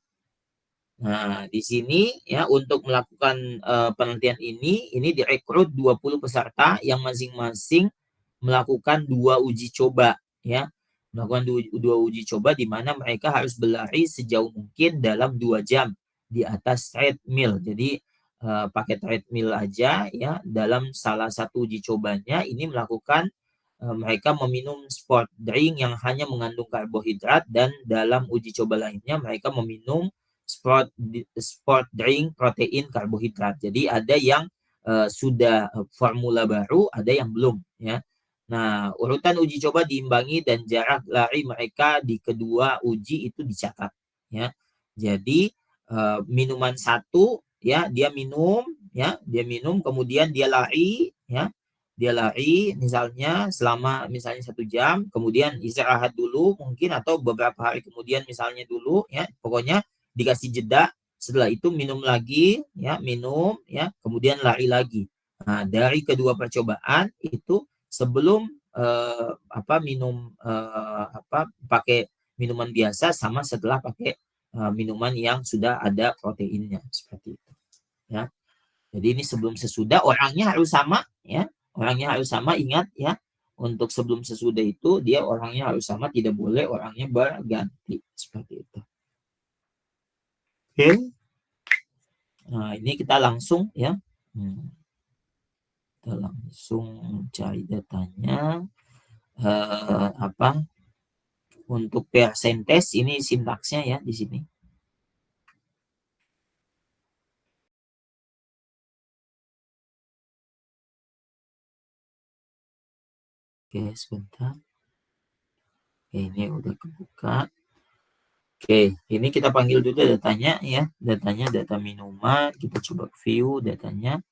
Nah, di sini, ya, untuk melakukan penelitian ini direkrut 20 peserta yang masing-masing melakukan 2 uji coba, ya. Melakukan dua uji coba di mana mereka harus berlari sejauh mungkin dalam 2 jam di atas treadmill. Jadi pakai treadmill aja, ya. Dalam salah satu uji cobanya ini mereka meminum sport drink yang hanya mengandung karbohidrat, dan dalam uji coba lainnya mereka meminum sport drink protein karbohidrat. Jadi ada yang sudah formula baru, ada yang belum, ya. Nah, urutan uji coba diimbangi dan jarak lari mereka di kedua uji itu dicatat, ya. Jadi minuman satu, ya, dia minum kemudian dia lari, ya. Dia lari misalnya selama 1 jam, kemudian istirahat dulu mungkin atau beberapa hari kemudian misalnya dulu, ya. Pokoknya dikasih jeda setelah itu minum lagi, ya, minum, ya, kemudian lari lagi. Nah, dari kedua percobaan itu sebelum minum pakai minuman biasa sama setelah pakai minuman yang sudah ada proteinnya seperti itu, ya. Jadi ini sebelum sesudah orangnya harus sama, ya. Orangnya harus sama, ingat ya. Untuk sebelum sesudah itu dia orangnya harus sama, tidak boleh orangnya berganti seperti itu. Oke. Nah, ini kita langsung ya. Kita langsung cari datanya. Untuk percentage ini sintaksnya ya di sini. Oke, sebentar. Oke, ini udah kebuka. Oke, ini kita panggil dulu datanya ya. Datanya data minuman, kita coba view datanya.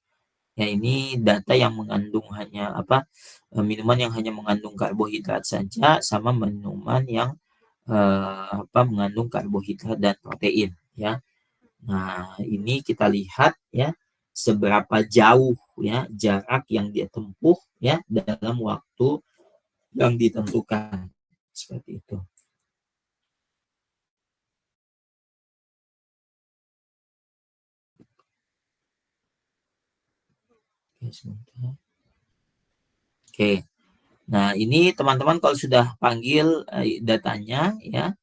Ya, ini data yang mengandung hanya minuman yang hanya mengandung karbohidrat saja sama minuman yang mengandung karbohidrat dan protein ya. Nah, ini kita lihat ya seberapa jauh ya jarak yang dia tempuh ya dalam waktu yang ditentukan seperti itu. Oke, sebentar. Oke. Nah, ini teman-teman kalau sudah panggil datanya ya,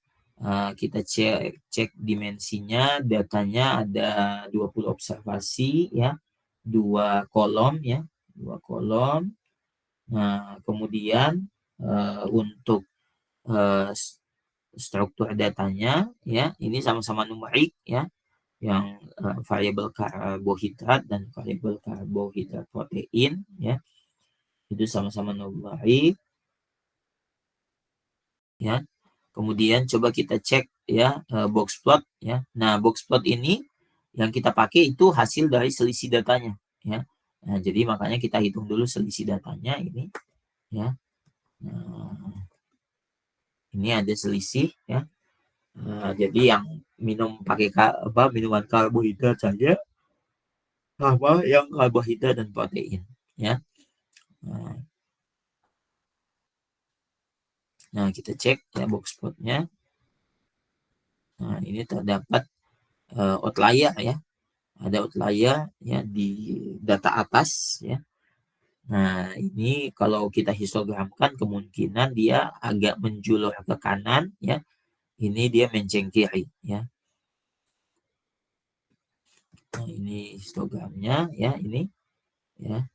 kita cek dimensinya, datanya ada 20 observasi ya, 2 kolom ya, 2 kolom. Nah, kemudian untuk struktur datanya ya, ini sama-sama numerik ya, yang variabel karbohidrat dan variabel karbohidrat protein ya, itu sama-sama numerik ya. Kemudian coba kita cek ya box plot ya. Nah, box plot ini yang kita pakai itu hasil dari selisih datanya ya. Nah, jadi makanya kita hitung dulu selisih datanya ini ya. Nah, ini ada selisih ya. Jadi yang minum pakai minuman karbohidrat saja sama yang karbohidrat dan protein ya. Nah, kita cek ya box plotnya. Nah, ini terdapat outlier ya. Ada outlier ya di data atas ya. Nah, ini kalau kita histogramkan kemungkinan dia agak menjulur ke kanan ya. Ini dia menceng kiri ya. Nah, ini histogramnya ya, ini ya.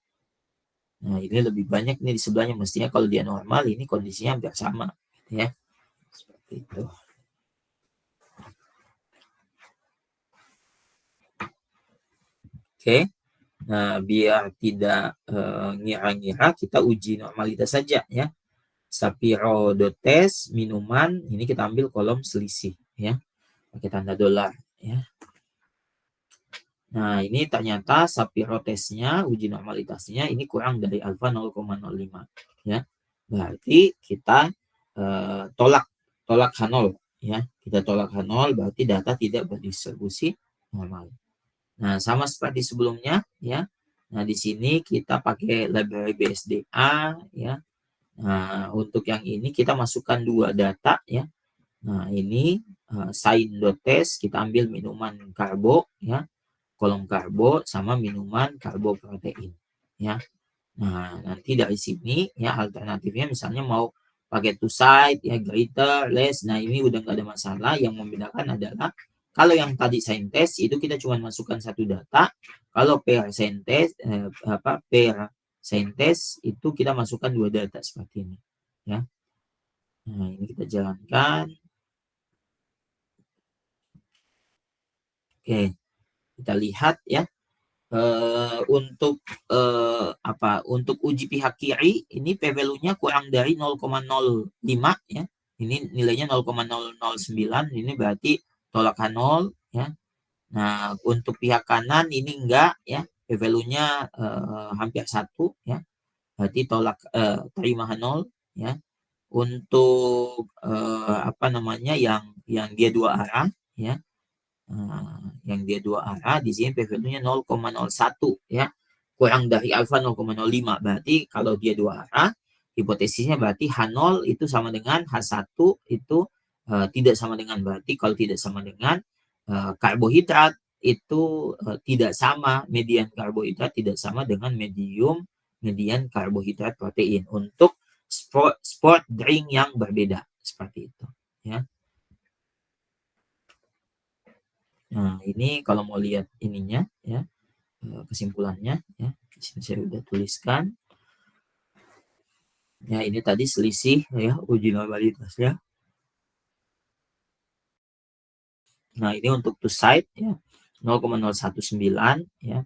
Nah, ini lebih banyak nih di sebelahnya, mestinya kalau dia normal ini kondisinya hampir sama ya. Seperti itu. Oke. Nah, biar tidak ngira-ngira, kita uji normalitas saja ya. Sapiro.test minuman, ini kita ambil kolom selisih ya. Pakai tanda dolar ya. Nah, ini ternyata Sapiro testnya, uji normalitasnya ini kurang dari alfa 0,05 ya. Berarti kita tolak H0 ya. Kita tolak H0 berarti data tidak berdistribusi normal. Nah, sama seperti sebelumnya ya. Nah, di sini kita pakai library BSDA ya. Nah, untuk yang ini kita masukkan 2 data ya. Nah, ini sign.test kita ambil minuman karbo ya. Kolom karbo sama minuman karbo protein ya. Nah, nanti dari sini ya alternatifnya misalnya mau pakai to side ya, greater, less. Nah, ini udah nggak ada masalah. Yang membedakan adalah kalau yang tadi sign test itu kita cuma masukkan 1 data. Kalau pair sign test pair sign test itu kita masukkan 2 data seperti ini ya. Nah, ini kita jalankan. Oke, kita lihat ya. Untuk uji pihak kiri ini p-value-nya kurang dari 0,05 ya. Ini nilainya 0,009, ini berarti tolak H0 ya. Nah, untuk pihak kanan ini enggak ya, p-value-nya hampir 1 ya. Berarti tolak terima H0 ya. Untuk yang dia 2 arah ya. yang dia dua arah, di sini p-value-nya 0,01 ya, kurang dari alfa 0,05. Berarti kalau dia dua arah, hipotesisnya berarti H0 itu sama dengan H1 itu tidak sama dengan, berarti kalau tidak sama dengan karbohidrat itu tidak sama, median karbohidrat tidak sama dengan median karbohidrat protein untuk sport drink yang berbeda seperti itu ya. Nah, ini kalau mau lihat ininya ya, kesimpulannya ya. Di sini saya udah tuliskan. Ya, ini tadi selisih ya uji normalitasnya. Nah, ini untuk two side ya 0,019 ya.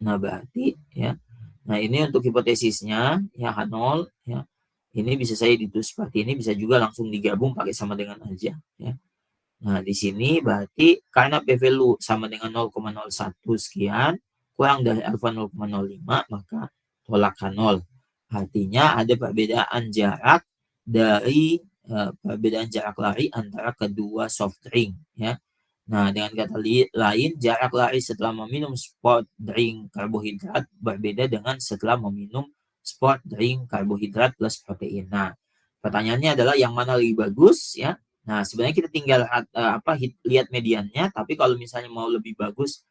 Nah, berarti ya. Nah, ini untuk hipotesisnya ya H0 ya. Ini bisa saya ditulis seperti ini, bisa juga langsung digabung pakai sama dengan aja ya. Nah, di sini berarti karena p-value sama dengan 0,01 sekian, kurang dari alfa 0,05, maka tolak H0. Artinya ada perbedaan jarak dari perbedaan jarak lari antara kedua soft drink ya. Nah, dengan kata lain, jarak lari setelah meminum sport drink karbohidrat berbeda dengan setelah meminum sport drink karbohidrat plus protein. Nah, pertanyaannya adalah yang mana lebih bagus ya? Nah, sebenarnya kita tinggal lihat mediannya, tapi kalau misalnya mau lebih bagus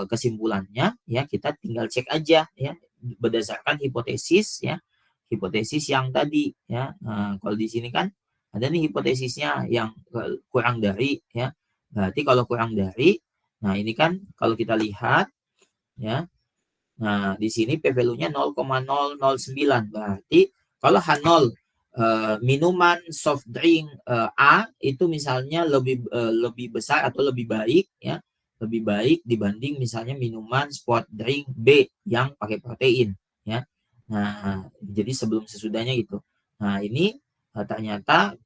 kesimpulannya ya, kita tinggal cek aja ya berdasarkan hipotesis ya. Hipotesis yang tadi ya. Nah, kalau di sini kan ada nih hipotesisnya yang kurang dari ya. Berarti kalau kurang dari, nah ini kan kalau kita lihat ya. Nah, di sini p-value-nya 0,009. Berarti kalau H0 minuman soft drink A itu misalnya lebih besar atau lebih baik ya, lebih baik dibanding misalnya minuman sport drink B yang pakai protein ya. Nah, jadi sebelum sesudahnya gitu. Nah, ini ternyata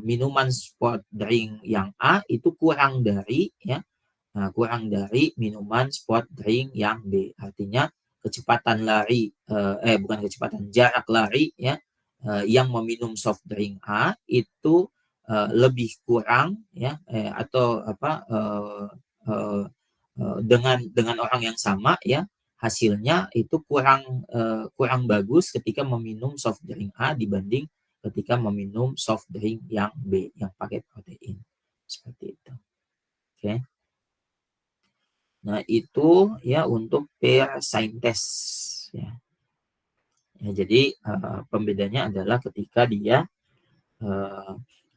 minuman sport drink yang A itu kurang dari ya. Nah, kurang dari minuman sport drink yang B. Artinya kecepatan lari bukan kecepatan, jarak lari ya yang meminum soft drink A itu lebih kurang ya atau dengan orang yang sama ya, hasilnya itu kurang bagus ketika meminum soft drink A dibanding ketika meminum soft drink yang B yang pakai protein. Seperti itu. Oke. Nah, itu ya untuk pair sign test ya. Ya, jadi pembedanya adalah ketika dia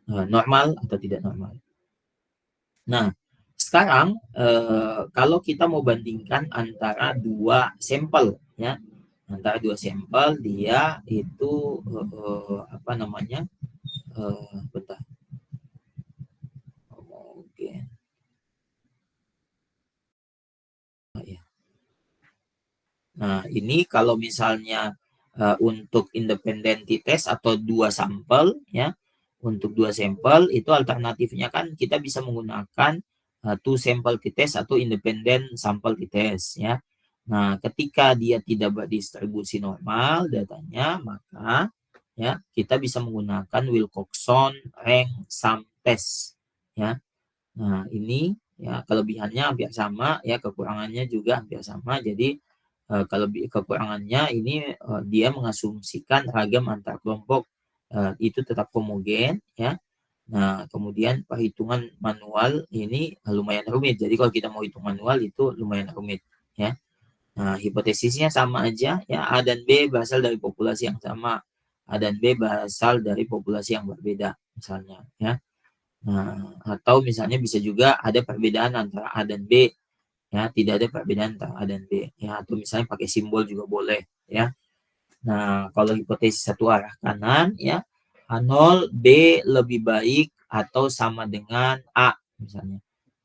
normal atau tidak normal. Nah, sekarang kalau kita mau bandingkan antara dua sampel ya, antara dua sampel dia itu apa namanya? Bentar. Oke. Nah, ini kalau misalnya untuk independent test atau dua sampel ya, untuk dua sampel itu alternatifnya kan kita bisa menggunakan two sample test atau independent sample test ya. Nah, ketika dia tidak berdistribusi normal datanya, maka ya kita bisa menggunakan Wilcoxon rank sum test ya. Nah, ini ya kelebihannya hampir sama ya, kekurangannya juga hampir sama. Jadi kekurangannya ini dia mengasumsikan ragam antar kelompok itu tetap homogen ya. Nah, kemudian perhitungan manual ini lumayan rumit. Jadi kalau kita mau hitung manual itu lumayan rumit ya. Nah, hipotesisnya sama aja ya, A dan B berasal dari populasi yang sama. A dan B berasal dari populasi yang berbeda misalnya ya. Nah, atau misalnya bisa juga ada perbedaan antara A dan B ya, tidak ada perbedaan antara A dan B ya, atau misalnya pakai simbol juga boleh ya. Nah, kalau hipotesis satu arah kanan ya, H0 B lebih baik atau sama dengan A misalnya.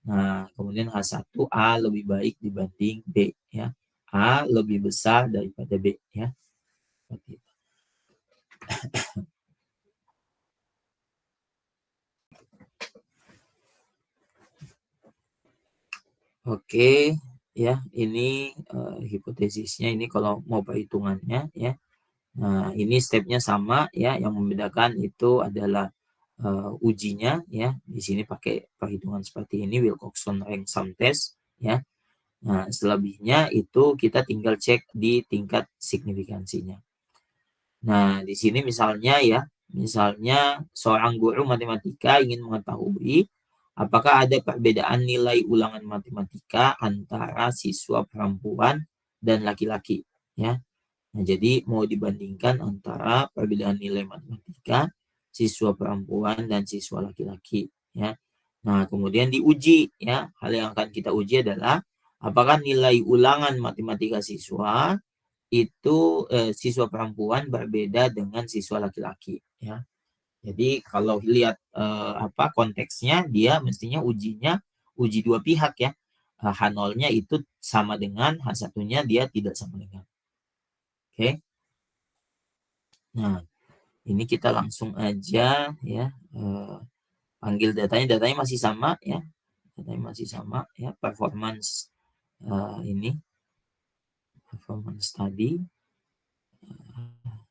Nah, kemudian H1 A lebih baik dibanding B ya. A lebih besar daripada B ya. Seperti itu. Oke, ya, ini hipotesisnya ini kalau mau perhitungannya ya. Nah, ini stepnya sama ya, yang membedakan itu adalah ujinya ya. Di sini pakai perhitungan seperti ini, Wilcoxon Rank Sum Test ya. Nah, selebihnya itu kita tinggal cek di tingkat signifikansinya. Nah, di sini misalnya seorang guru matematika ingin mengetahui apakah ada perbedaan nilai ulangan matematika antara siswa perempuan dan laki-laki ya. Nah, jadi mau dibandingkan antara perbedaan nilai matematika siswa perempuan dan siswa laki-laki ya. Nah, kemudian diuji ya. Hal yang akan kita uji adalah apakah nilai ulangan matematika siswa itu siswa perempuan berbeda dengan siswa laki-laki ya. Jadi kalau lihat konteksnya dia mestinya ujinya uji dua pihak ya. H0-nya itu sama dengan H1-nya dia tidak sama dengan. Oke. Nah, ini kita langsung aja ya panggil datanya masih sama ya. Datanya masih sama ya, performance performance tadi.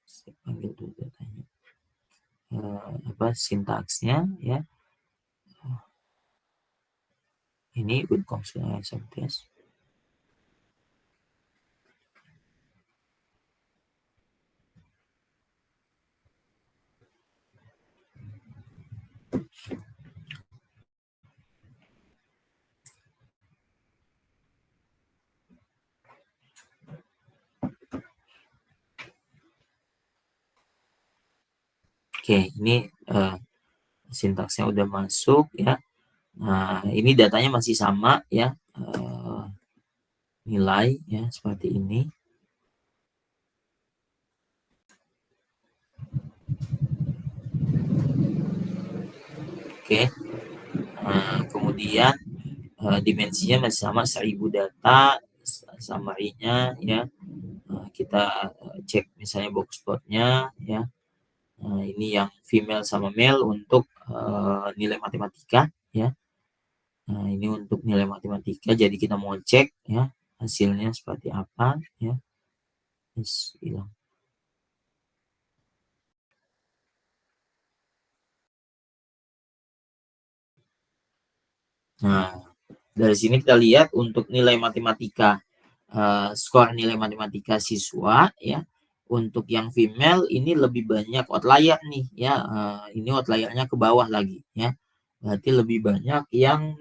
Saya panggil dulu datanya. Sintaksnya ya. Ini Wilcoxon test. Oke, ini sintaksnya udah masuk ya. Nah, ini datanya masih sama ya. Nilai ya seperti ini. Oke. Kemudian dimensinya masih sama 1000 data, summary-nya ya. Kita cek misalnya box plot-nya ya. Ini yang female sama male untuk nilai matematika ya. Nah, ini untuk nilai matematika. Jadi kita mau cek ya hasilnya seperti apa ya. Hilang. Nah, dari sini kita lihat untuk nilai matematika, skor nilai matematika siswa ya. Untuk yang female ini lebih banyak outlier nih ya. Ini outliernya ke bawah lagi ya. Berarti lebih banyak yang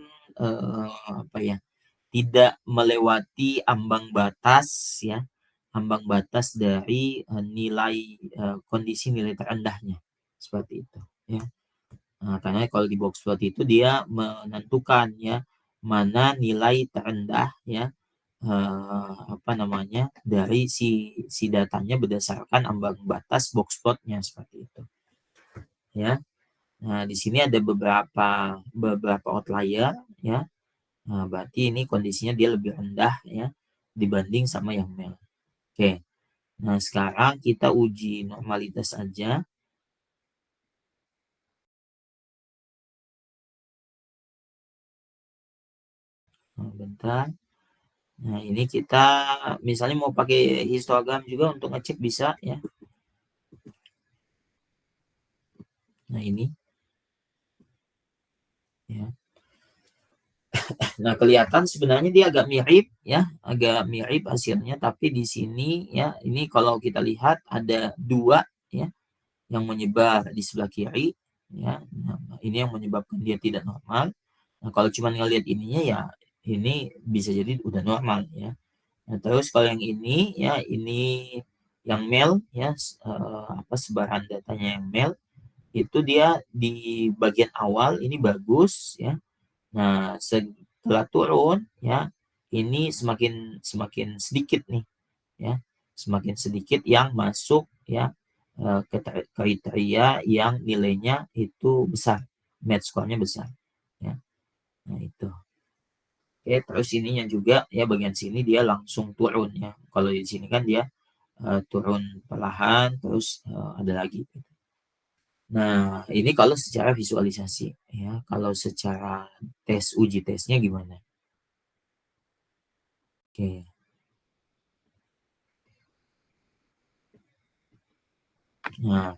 tidak melewati ambang batas ya. Ambang batas dari kondisi nilai terendahnya. Seperti itu ya. Nah, karena kalau di box plot itu dia menentukan ya mana nilai terendah ya dari si datanya berdasarkan ambang batas box plotnya seperti itu ya. Nah, di sini ada beberapa outlier ya. Nah, berarti ini kondisinya dia lebih rendah ya dibanding sama yang male. Oke. Nah, sekarang kita uji normalitas aja. Nah, bentar. Nah, ini kita misalnya mau pakai histogram juga untuk ngecek bisa ya. Nah, ini ya. Nah, kelihatan sebenarnya dia agak mirip ya, agak mirip hasilnya, tapi di sini ya, ini kalau kita lihat ada 2 ya yang menyebar di sebelah kiri ya. Nah, ini yang menyebabkan dia tidak normal. Nah, kalau cuma ngelihat ininya ya ini bisa jadi udah normal ya. Nah, terus kalau yang ini ya ini yang male ya sebaran datanya yang male itu dia di bagian awal ini bagus ya. Nah, setelah turun ya ini semakin semakin sedikit nih ya. Semakin sedikit yang masuk ya kriteria yang nilainya itu besar, match score-nya besar ya. Nah, itu. Oke, terus ininya juga ya bagian sini dia langsung turun ya. Kalau di sini kan dia turun perlahan terus ada lagi. Nah, ini kalau secara visualisasi ya. Kalau secara uji tesnya gimana? Oke. Nah,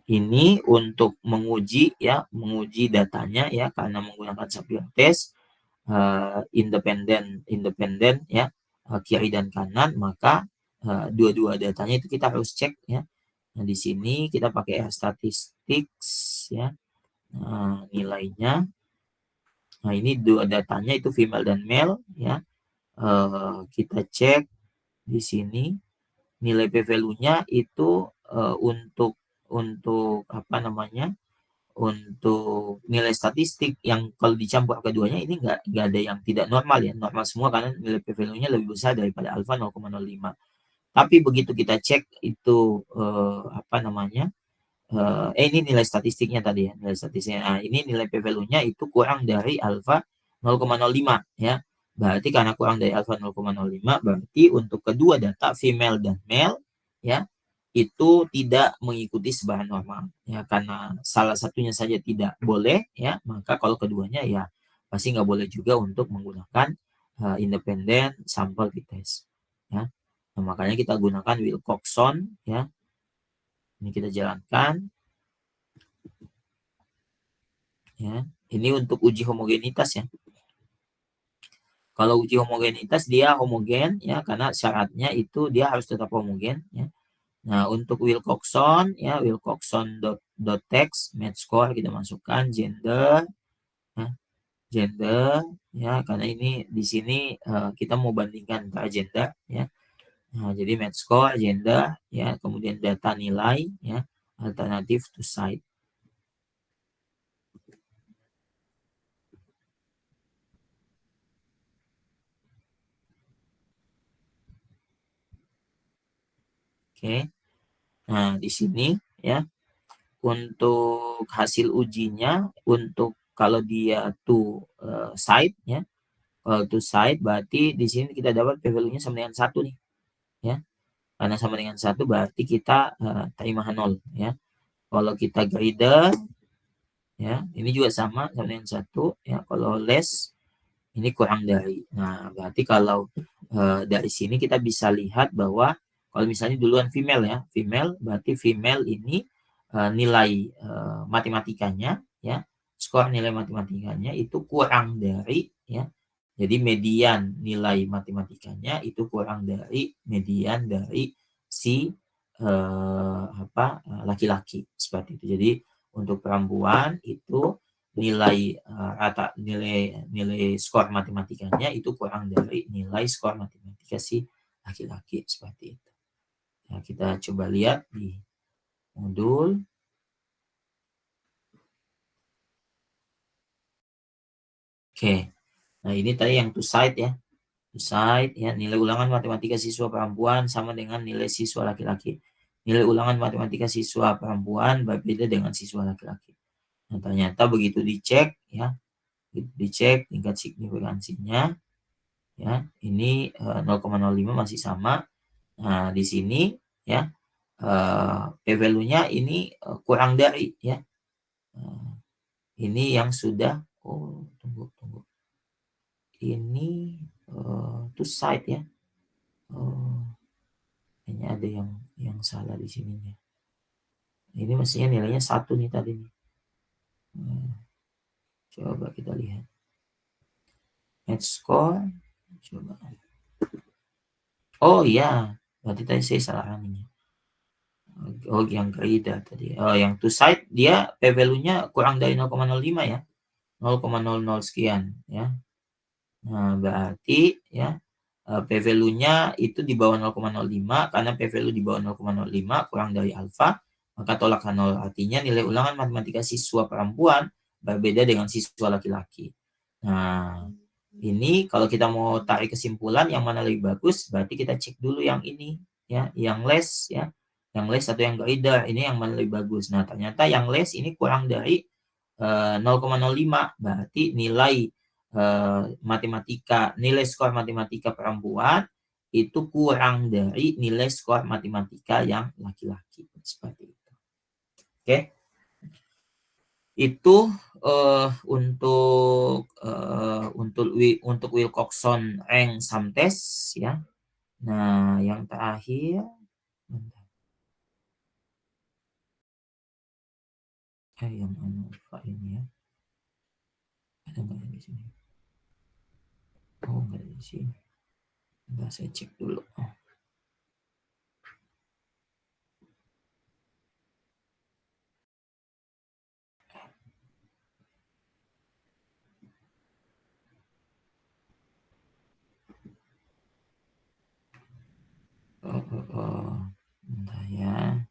ini untuk menguji datanya ya, karena menggunakan subfield test independen ya, kiri dan kanan, maka dua-dua datanya itu kita harus cek ya. Nah, di sini kita pakai R statistics ya. Nah, nilainya. Nah, ini dua datanya itu female dan male ya. Kita cek di sini nilai p-value-nya itu untuk apa namanya? Untuk nilai statistik yang kalau dicampur keduanya ini nggak ada yang tidak normal ya, normal semua karena nilai p-value-nya lebih besar daripada alfa 0,05. Tapi begitu kita cek itu apa namanya? Ini nilai statistiknya tadi ya, nilai statistiknya. Nah, ini nilai p-value-nya itu kurang dari alfa 0,05 ya. Berarti karena kurang dari alfa 0,05 berarti untuk kedua data female dan male ya itu tidak mengikuti sebaran normal ya, karena salah satunya saja tidak boleh ya, maka kalau keduanya ya pasti nggak boleh juga untuk menggunakan independen sampel test ya. Nah, makanya kita gunakan Wilcoxon ya. Ini kita jalankan ya. Ini untuk uji homogenitas ya. Kalau uji homogenitas dia homogen ya, karena syaratnya itu dia harus tetap homogen ya. Nah, untuk Wilcoxon ya, Wilcoxon text match score kita masukkan gender ya, gender ya, karena ini di sini kita mau bandingkan antara gender ya. Nah, jadi match score gender ya, kemudian data nilai ya, alternatif to site. Oke. Nah, di sini ya untuk hasil ujinya, untuk kalau dia to site ya, kalau to site berarti di sini kita dapat p-value-nya sama dengan 1 nih ya. Karena sama dengan 1 berarti kita terima 0 ya. Kalau kita grader ya, ini juga sama dengan 1 ya. Kalau less ini kurang dari. Nah, berarti kalau dari sini kita bisa lihat bahwa kalau misalnya duluan female ya, female berarti female ini nilai matematikanya ya, skor nilai matematikanya itu kurang dari ya. Jadi median nilai matematikanya itu kurang dari median dari si laki-laki seperti itu. Jadi untuk perempuan itu nilai rata nilai skor matematikanya itu kurang dari nilai skor matematika si laki-laki seperti itu. Ya, kita coba lihat di modul. Oke. Nah, ini tadi yang to site ya. To site ya, nilai ulangan matematika siswa perempuan sama dengan nilai siswa laki-laki. Nilai ulangan matematika siswa perempuan berbeda dengan siswa laki-laki. Nah, ternyata begitu dicek ya, dicek tingkat signifikansinya ya, ini 0,05 masih sama. Nah, di sini ya p-value-nya ini kurang dari ya. Ini yang sudah tunggu. Ini to site ya. Kayaknya ada yang salah di sininya. Ini mestinya nilainya 1 nih tadi nih. Coba kita lihat. Match score. Coba. Oh iya, berarti tadi saya salah ini. Oh, yang grader tadi. Oh, yang to site dia p-value-nya kurang dari 0,05 ya. 0,00 sekian ya. Nah, berarti ya p-value-nya itu di bawah 0,05, karena p-value di bawah 0,05 kurang dari alfa, maka tolak 0. Artinya nilai ulangan matematika siswa perempuan berbeda dengan siswa laki-laki. Nah, ini kalau kita mau tarik kesimpulan yang mana lebih bagus, berarti kita cek dulu yang ini ya, yang less ya. Yang less atau yang grader, ini yang mana lebih bagus. Nah, ternyata yang less ini kurang dari 0,05, berarti nilai matematika, nilai skor matematika perempuan itu kurang dari nilai skor matematika yang laki-laki seperti itu. Oke. Itu untuk Wilcoxon rank sum test ya. Nah, yang terakhir yang ANOVA ini ya. Ada nggak ya di sini? Oh, nggak ada di sini. Bentar, saya cek dulu. Bentar ya.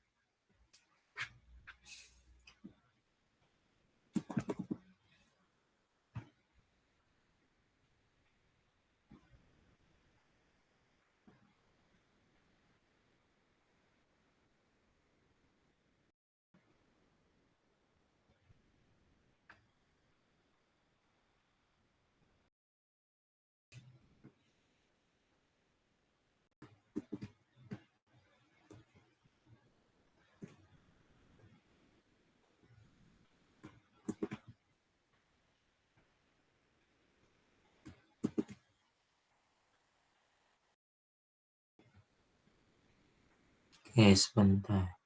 Oke, sebentar.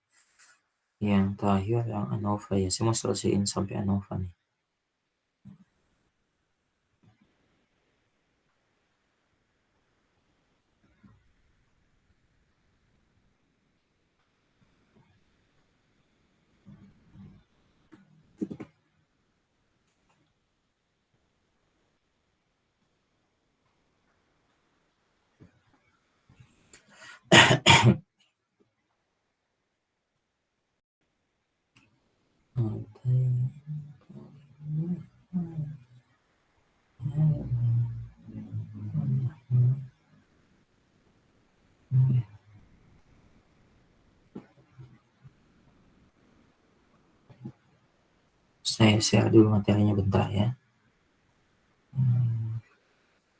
Yang terakhir yang ANOVA ya. Saya mau selesaiin sampai ANOVA nih. Saya share dulu materinya bentar ya.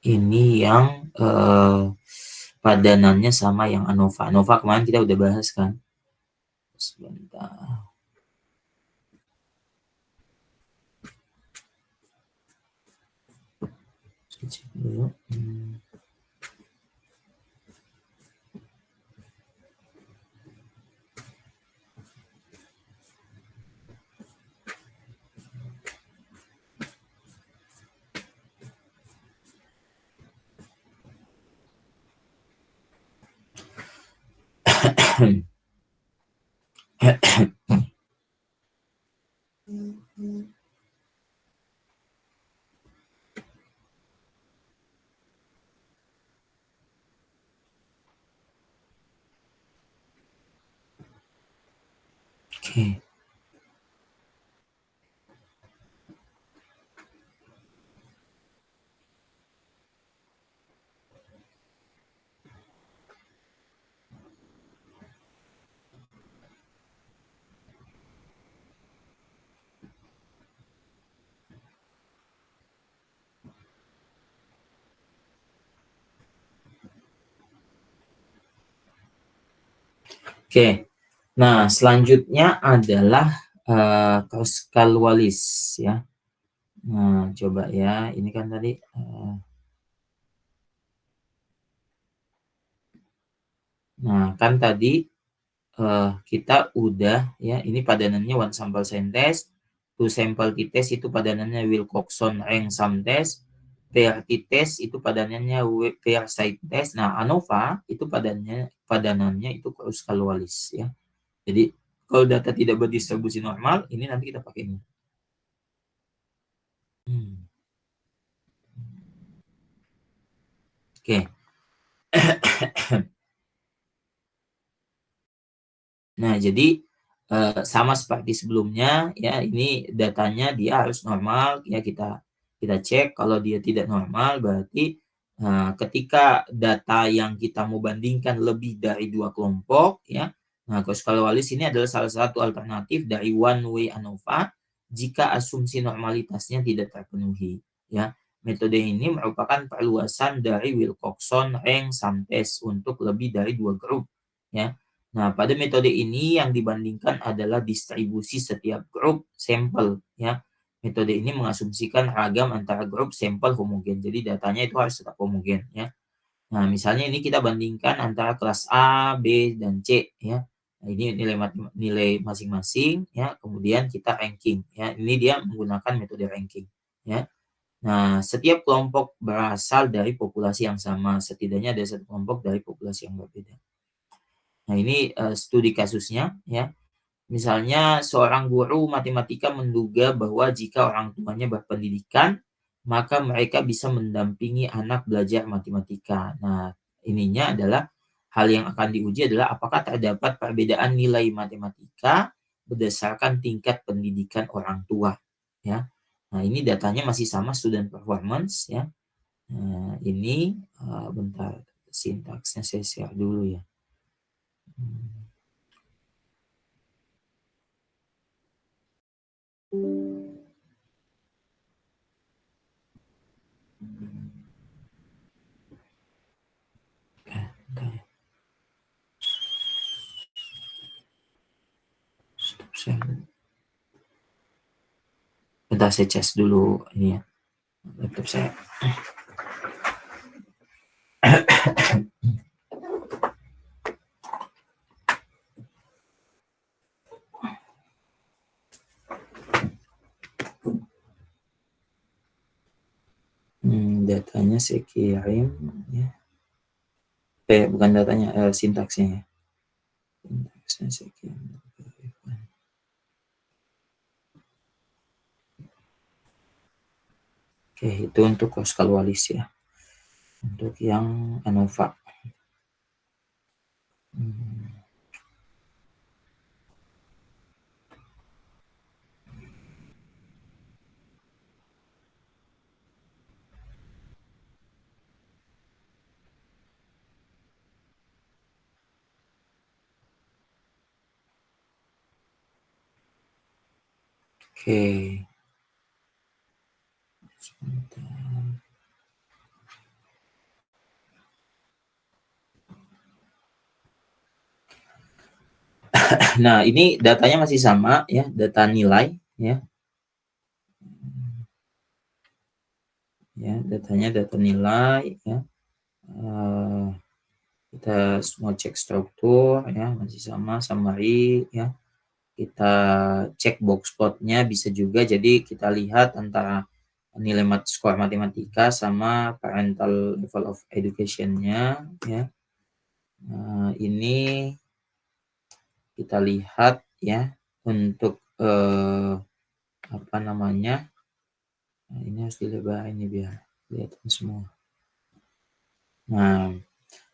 Ini yang padanannya sama yang ANOVA. ANOVA kemarin kita udah bahas kan. Sebentar. Saya cek dulu. Oke. Oke. Nah, selanjutnya adalah Pascal Wallis ya. Nah, coba ya. Ini kan tadi nah, kan tadi kita udah ya, ini padanannya one sample sign test, two sample t-test itu padanannya Wilcoxon rank sum test, pair t-test itu padanannya pair side test. Nah, ANOVA itu padanannya itu Pascal Wallis ya. Jadi kalau data tidak berdistribusi normal, ini nanti kita pakai ini. Oke. Nah, jadi sama seperti sebelumnya ya, ini datanya dia harus normal ya, kita cek. Kalau dia tidak normal berarti ketika data yang kita mau bandingkan lebih dari dua kelompok ya. Nah, Pascal Wallis ini adalah salah satu alternatif dari one way ANOVA jika asumsi normalitasnya tidak terpenuhi ya. Metode ini merupakan perluasan dari Wilcoxon rank sum test untuk lebih dari dua grup ya. Nah, pada metode ini yang dibandingkan adalah distribusi setiap grup sampel ya. Metode ini mengasumsikan ragam antara grup sampel homogen. Jadi datanya itu harus tetap homogen ya. Nah, misalnya ini kita bandingkan antara kelas A, B, dan C ya. Nah, ini nilai masing-masing ya, kemudian kita ranking ya. Ini dia menggunakan metode ranking ya. Nah, setiap kelompok berasal dari populasi yang sama, setidaknya ada satu kelompok dari populasi yang berbeda. Nah, ini studi kasusnya ya. Misalnya seorang guru matematika menduga bahwa jika orang tuanya berpendidikan, maka mereka bisa mendampingi anak belajar matematika. Nah, ininya adalah hal yang akan diuji adalah apakah terdapat perbedaan nilai matematika berdasarkan tingkat pendidikan orang tua, ya. Nah, ini datanya masih sama student performance ya. Nah, ini bentar sintaksnya saya share dulu ya. Bentar saya cas dulu ini ya laptop saya. Datanya saya kirim ya. Bukan datanya, sintaksnya ya. Sintaksnya saya kirim. Oke, itu untuk Pascal Wallis ya. Untuk yang ANOVA. Oke. Nah, ini datanya masih sama ya, data nilai ya. Ya, datanya data nilai ya. Kita semua cek struktur ya, masih sama summary ya. Kita cek box plotnya bisa juga, jadi kita lihat antara nilai skor matematika sama parental level of education-nya ya. Nah, ini kita lihat ya untuk apa namanya, nah, ini harus dilebarin ini biar kelihatan semua. Nah,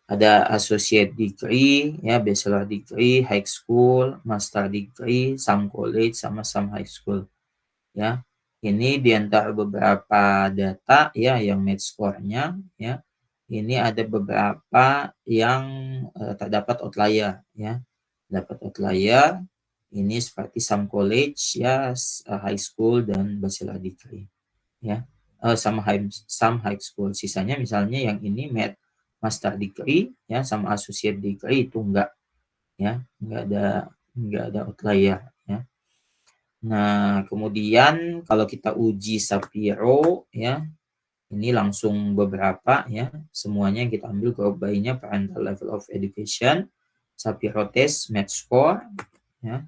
ada associate degree ya, bachelor degree, high school, master degree, some college sama some high school ya. Ini di antara beberapa data ya yang match score-nya ya. Ini ada beberapa yang terdapat outlier ya. Dapat outlier ini seperti some college ya, high school dan bachelor degree ya. Some high school. Sisanya misalnya yang ini master degree ya sama associate degree itu enggak ya, enggak ada outlier ya. Nah, kemudian kalau kita uji Shapiro ya, ini langsung beberapa ya, semuanya yang kita ambil group by-nya parental level of education, Shapiro test, match score ya.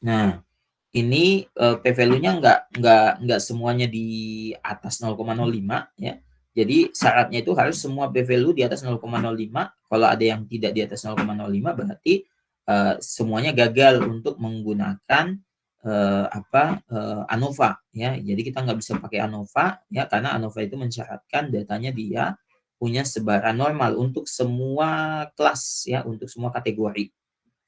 Nah, ini p-value-nya nggak semuanya di atas 0,05 ya. Jadi syaratnya itu harus semua p-value di atas 0,05. Kalau ada yang tidak di atas 0,05 berarti semuanya gagal untuk menggunakan ANOVA ya. Jadi kita nggak bisa pakai ANOVA ya, karena ANOVA itu mensyaratkan datanya dia punya sebaran normal untuk semua kelas ya, untuk semua kategori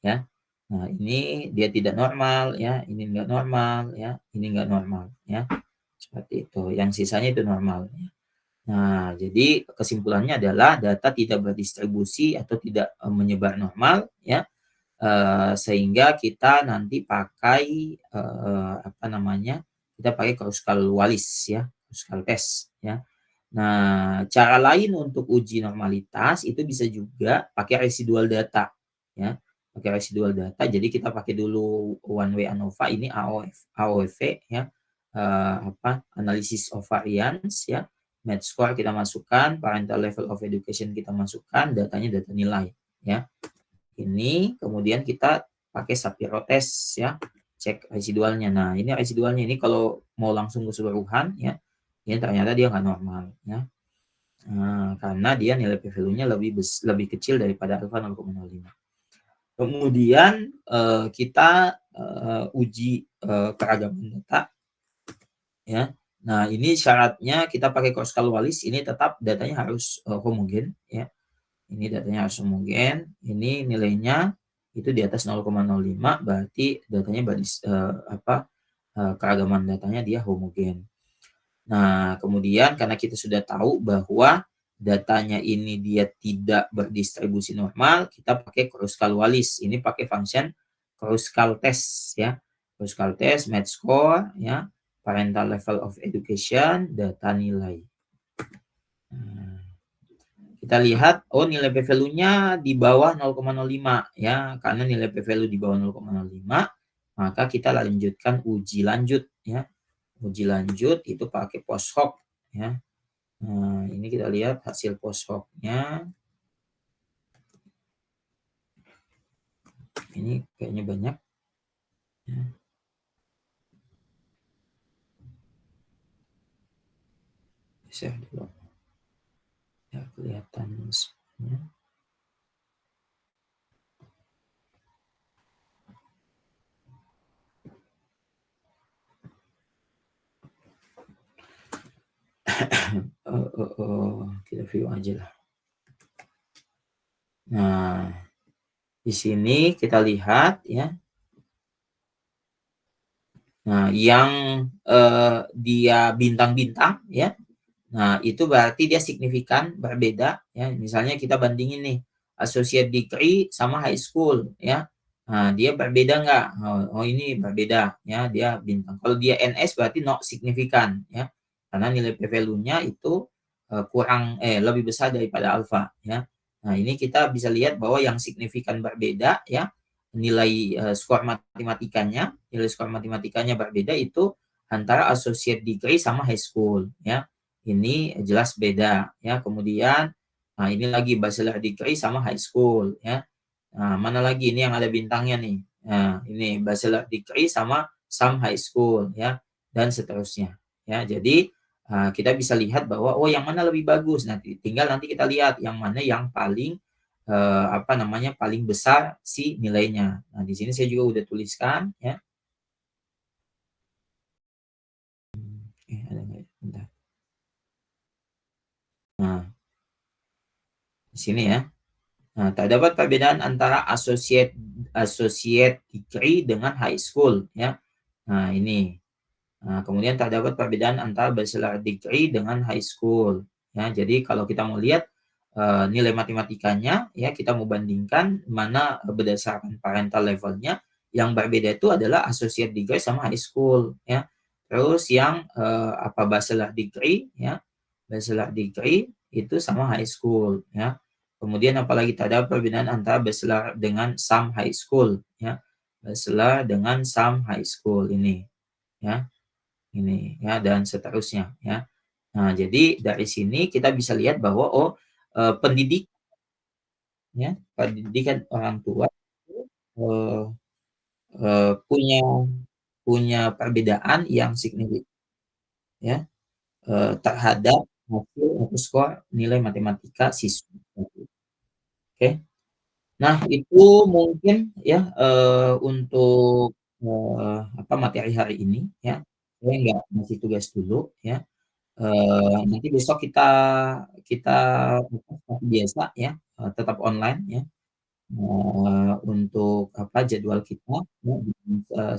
ya. Nah, ini dia tidak normal ya, ini enggak normal ya, ini enggak normal ya. Seperti itu. Yang sisanya itu normal ya. Nah, jadi kesimpulannya adalah data tidak berdistribusi atau tidak menyebar normal ya. Sehingga kita nanti pakai apa namanya? Kita pakai Kruskal Wallis ya, Kruskal test ya. Nah, cara lain untuk uji normalitas itu bisa juga pakai residual data ya. Pakai residual data, jadi kita pakai dulu one way ANOVA ini AOV ya. Analisis of variance ya. Match score kita masukkan, parental level of education kita masukkan, datanya data nilai ya. Ini kemudian kita pakai Shapiro test ya, cek residualnya. Nah, ini residualnya ini kalau mau langsung keseluruhan ya, ini ternyata dia nggak normal ya. Karena dia nilai p-value-nya lebih kecil daripada alfa 0,05. Kemudian kita uji keragaman data ya. Nah, ini syaratnya kita pakai Kruskal-Wallis, ini tetap datanya harus homogen ya. Ini datanya harus homogen, ini nilainya itu di atas 0,05 berarti datanya keragaman datanya dia homogen. Nah, kemudian karena kita sudah tahu bahwa datanya ini dia tidak berdistribusi normal, kita pakai Kruskal-Wallis. Ini pakai function Kruskal test ya. Kruskal test, match score ya, parental level of education, data nilai. Kita lihat, nilai p-value-nya di bawah 0,05 ya. Karena nilai p-value di bawah 0,05, maka kita lanjutkan uji lanjut ya. Uji lanjut itu pakai post hoc ya. Nah, ini kita lihat hasil post hoc-nya. Ini kayaknya banyak. Ya. Share dulu. Ya, kelihatan semuanya. Kita view aja lah. Nah, di sini kita lihat ya. Nah, yang dia bintang-bintang ya. Nah, itu berarti dia signifikan berbeda ya. Misalnya kita bandingin nih associate degree sama high school ya. Nah, dia berbeda nggak? Ini berbeda ya, dia bintang. Kalau dia NS berarti not signifikan ya. Karena nilai p-value-nya itu lebih besar daripada alfa ya. Nah, ini kita bisa lihat bahwa yang signifikan berbeda ya, nilai skor matematikanya berbeda itu antara associate degree sama high school ya. Ini jelas beda ya. Kemudian nah ini lagi bachelor degree sama high school ya. Nah, mana lagi ini yang ada bintangnya nih. Nah, ini bachelor degree sama some high school ya, dan seterusnya ya. Jadi kita bisa lihat bahwa yang mana lebih bagus. Nanti tinggal nanti kita lihat yang mana yang paling paling besar si nilainya. Nah, di sini saya juga udah tuliskan ya. Ada nggak ya? Bentar. Nah, di sini ya. Nah, terdapat perbedaan antara associate degree dengan high school ya. Nah, ini. Nah, kemudian terdapat perbedaan antara bachelor degree dengan high school ya. Jadi kalau kita mau lihat nilai matematikanya ya, kita mau bandingkan mana berdasarkan parental levelnya, yang berbeda itu adalah associate degree sama high school ya. Terus yang bachelor degree ya, bachelor degree itu sama high school ya. Kemudian apalagi terdapat perbedaan antara bachelor dengan some high school ya. Bachelor dengan some high school ini ya. Ini ya, dan seterusnya ya. Nah, jadi dari sini kita bisa lihat bahwa pendidikan orang tua itu punya perbedaan yang signifikan ya terhadap hasil atau skor nilai matematika siswa. Oke. Nah, itu mungkin ya untuk materi hari ini ya. Saya nggak ngasih tugas dulu ya. Nanti besok kita kita seperti biasa ya, tetap online ya. Untuk jadwal kita ya,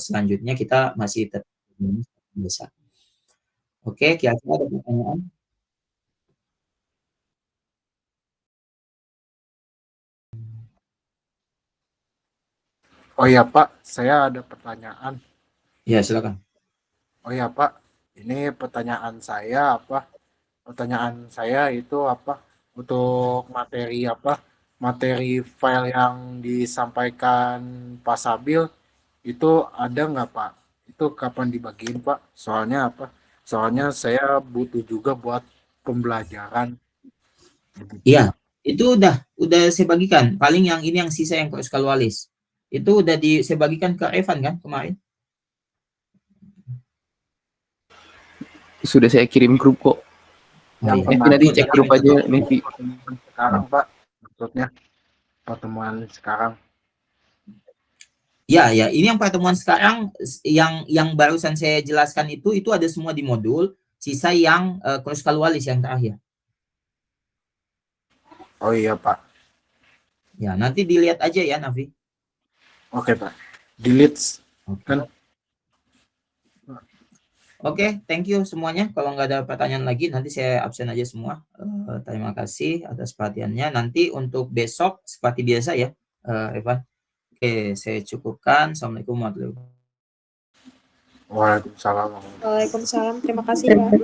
selanjutnya kita masih tetap seperti biasa. Oke, kira-kira ada pertanyaan? Oh ya Pak, saya ada pertanyaan. Ya, silakan. Oh ya Pak, ini pertanyaan saya itu untuk materi file yang disampaikan Pak Sabil itu ada nggak Pak? Itu kapan dibagiin Pak? Soalnya saya butuh juga buat pembelajaran. Iya, Itu udah saya bagikan. Paling yang ini yang sisa yang Kroesker-Wallis. Itu udah saya bagikan ke Evan kan kemarin. Sudah saya kirim grup kok. Yang iya. kemarin Nanti cek grup aja, Nevi. sekarang Pak, maksudnya pertemuan sekarang. Ya, ini yang pertemuan sekarang yang barusan saya jelaskan itu ada semua di modul, sisa yang Kroesker-Wallis yang terakhir. Oh iya Pak. Ya, nanti dilihat aja ya, Nafi. Oke Pak. Delete kan. Oke, thank you semuanya. Kalau nggak ada pertanyaan lagi, nanti saya absen aja semua. Terima kasih atas perhatiannya. Nanti untuk besok seperti biasa ya, Evan. Oke, saya cukupkan. Assalamualaikum warahmatullahi wabarakatuh. Waalaikumsalam. Waalaikumsalam. Terima kasih, Pak.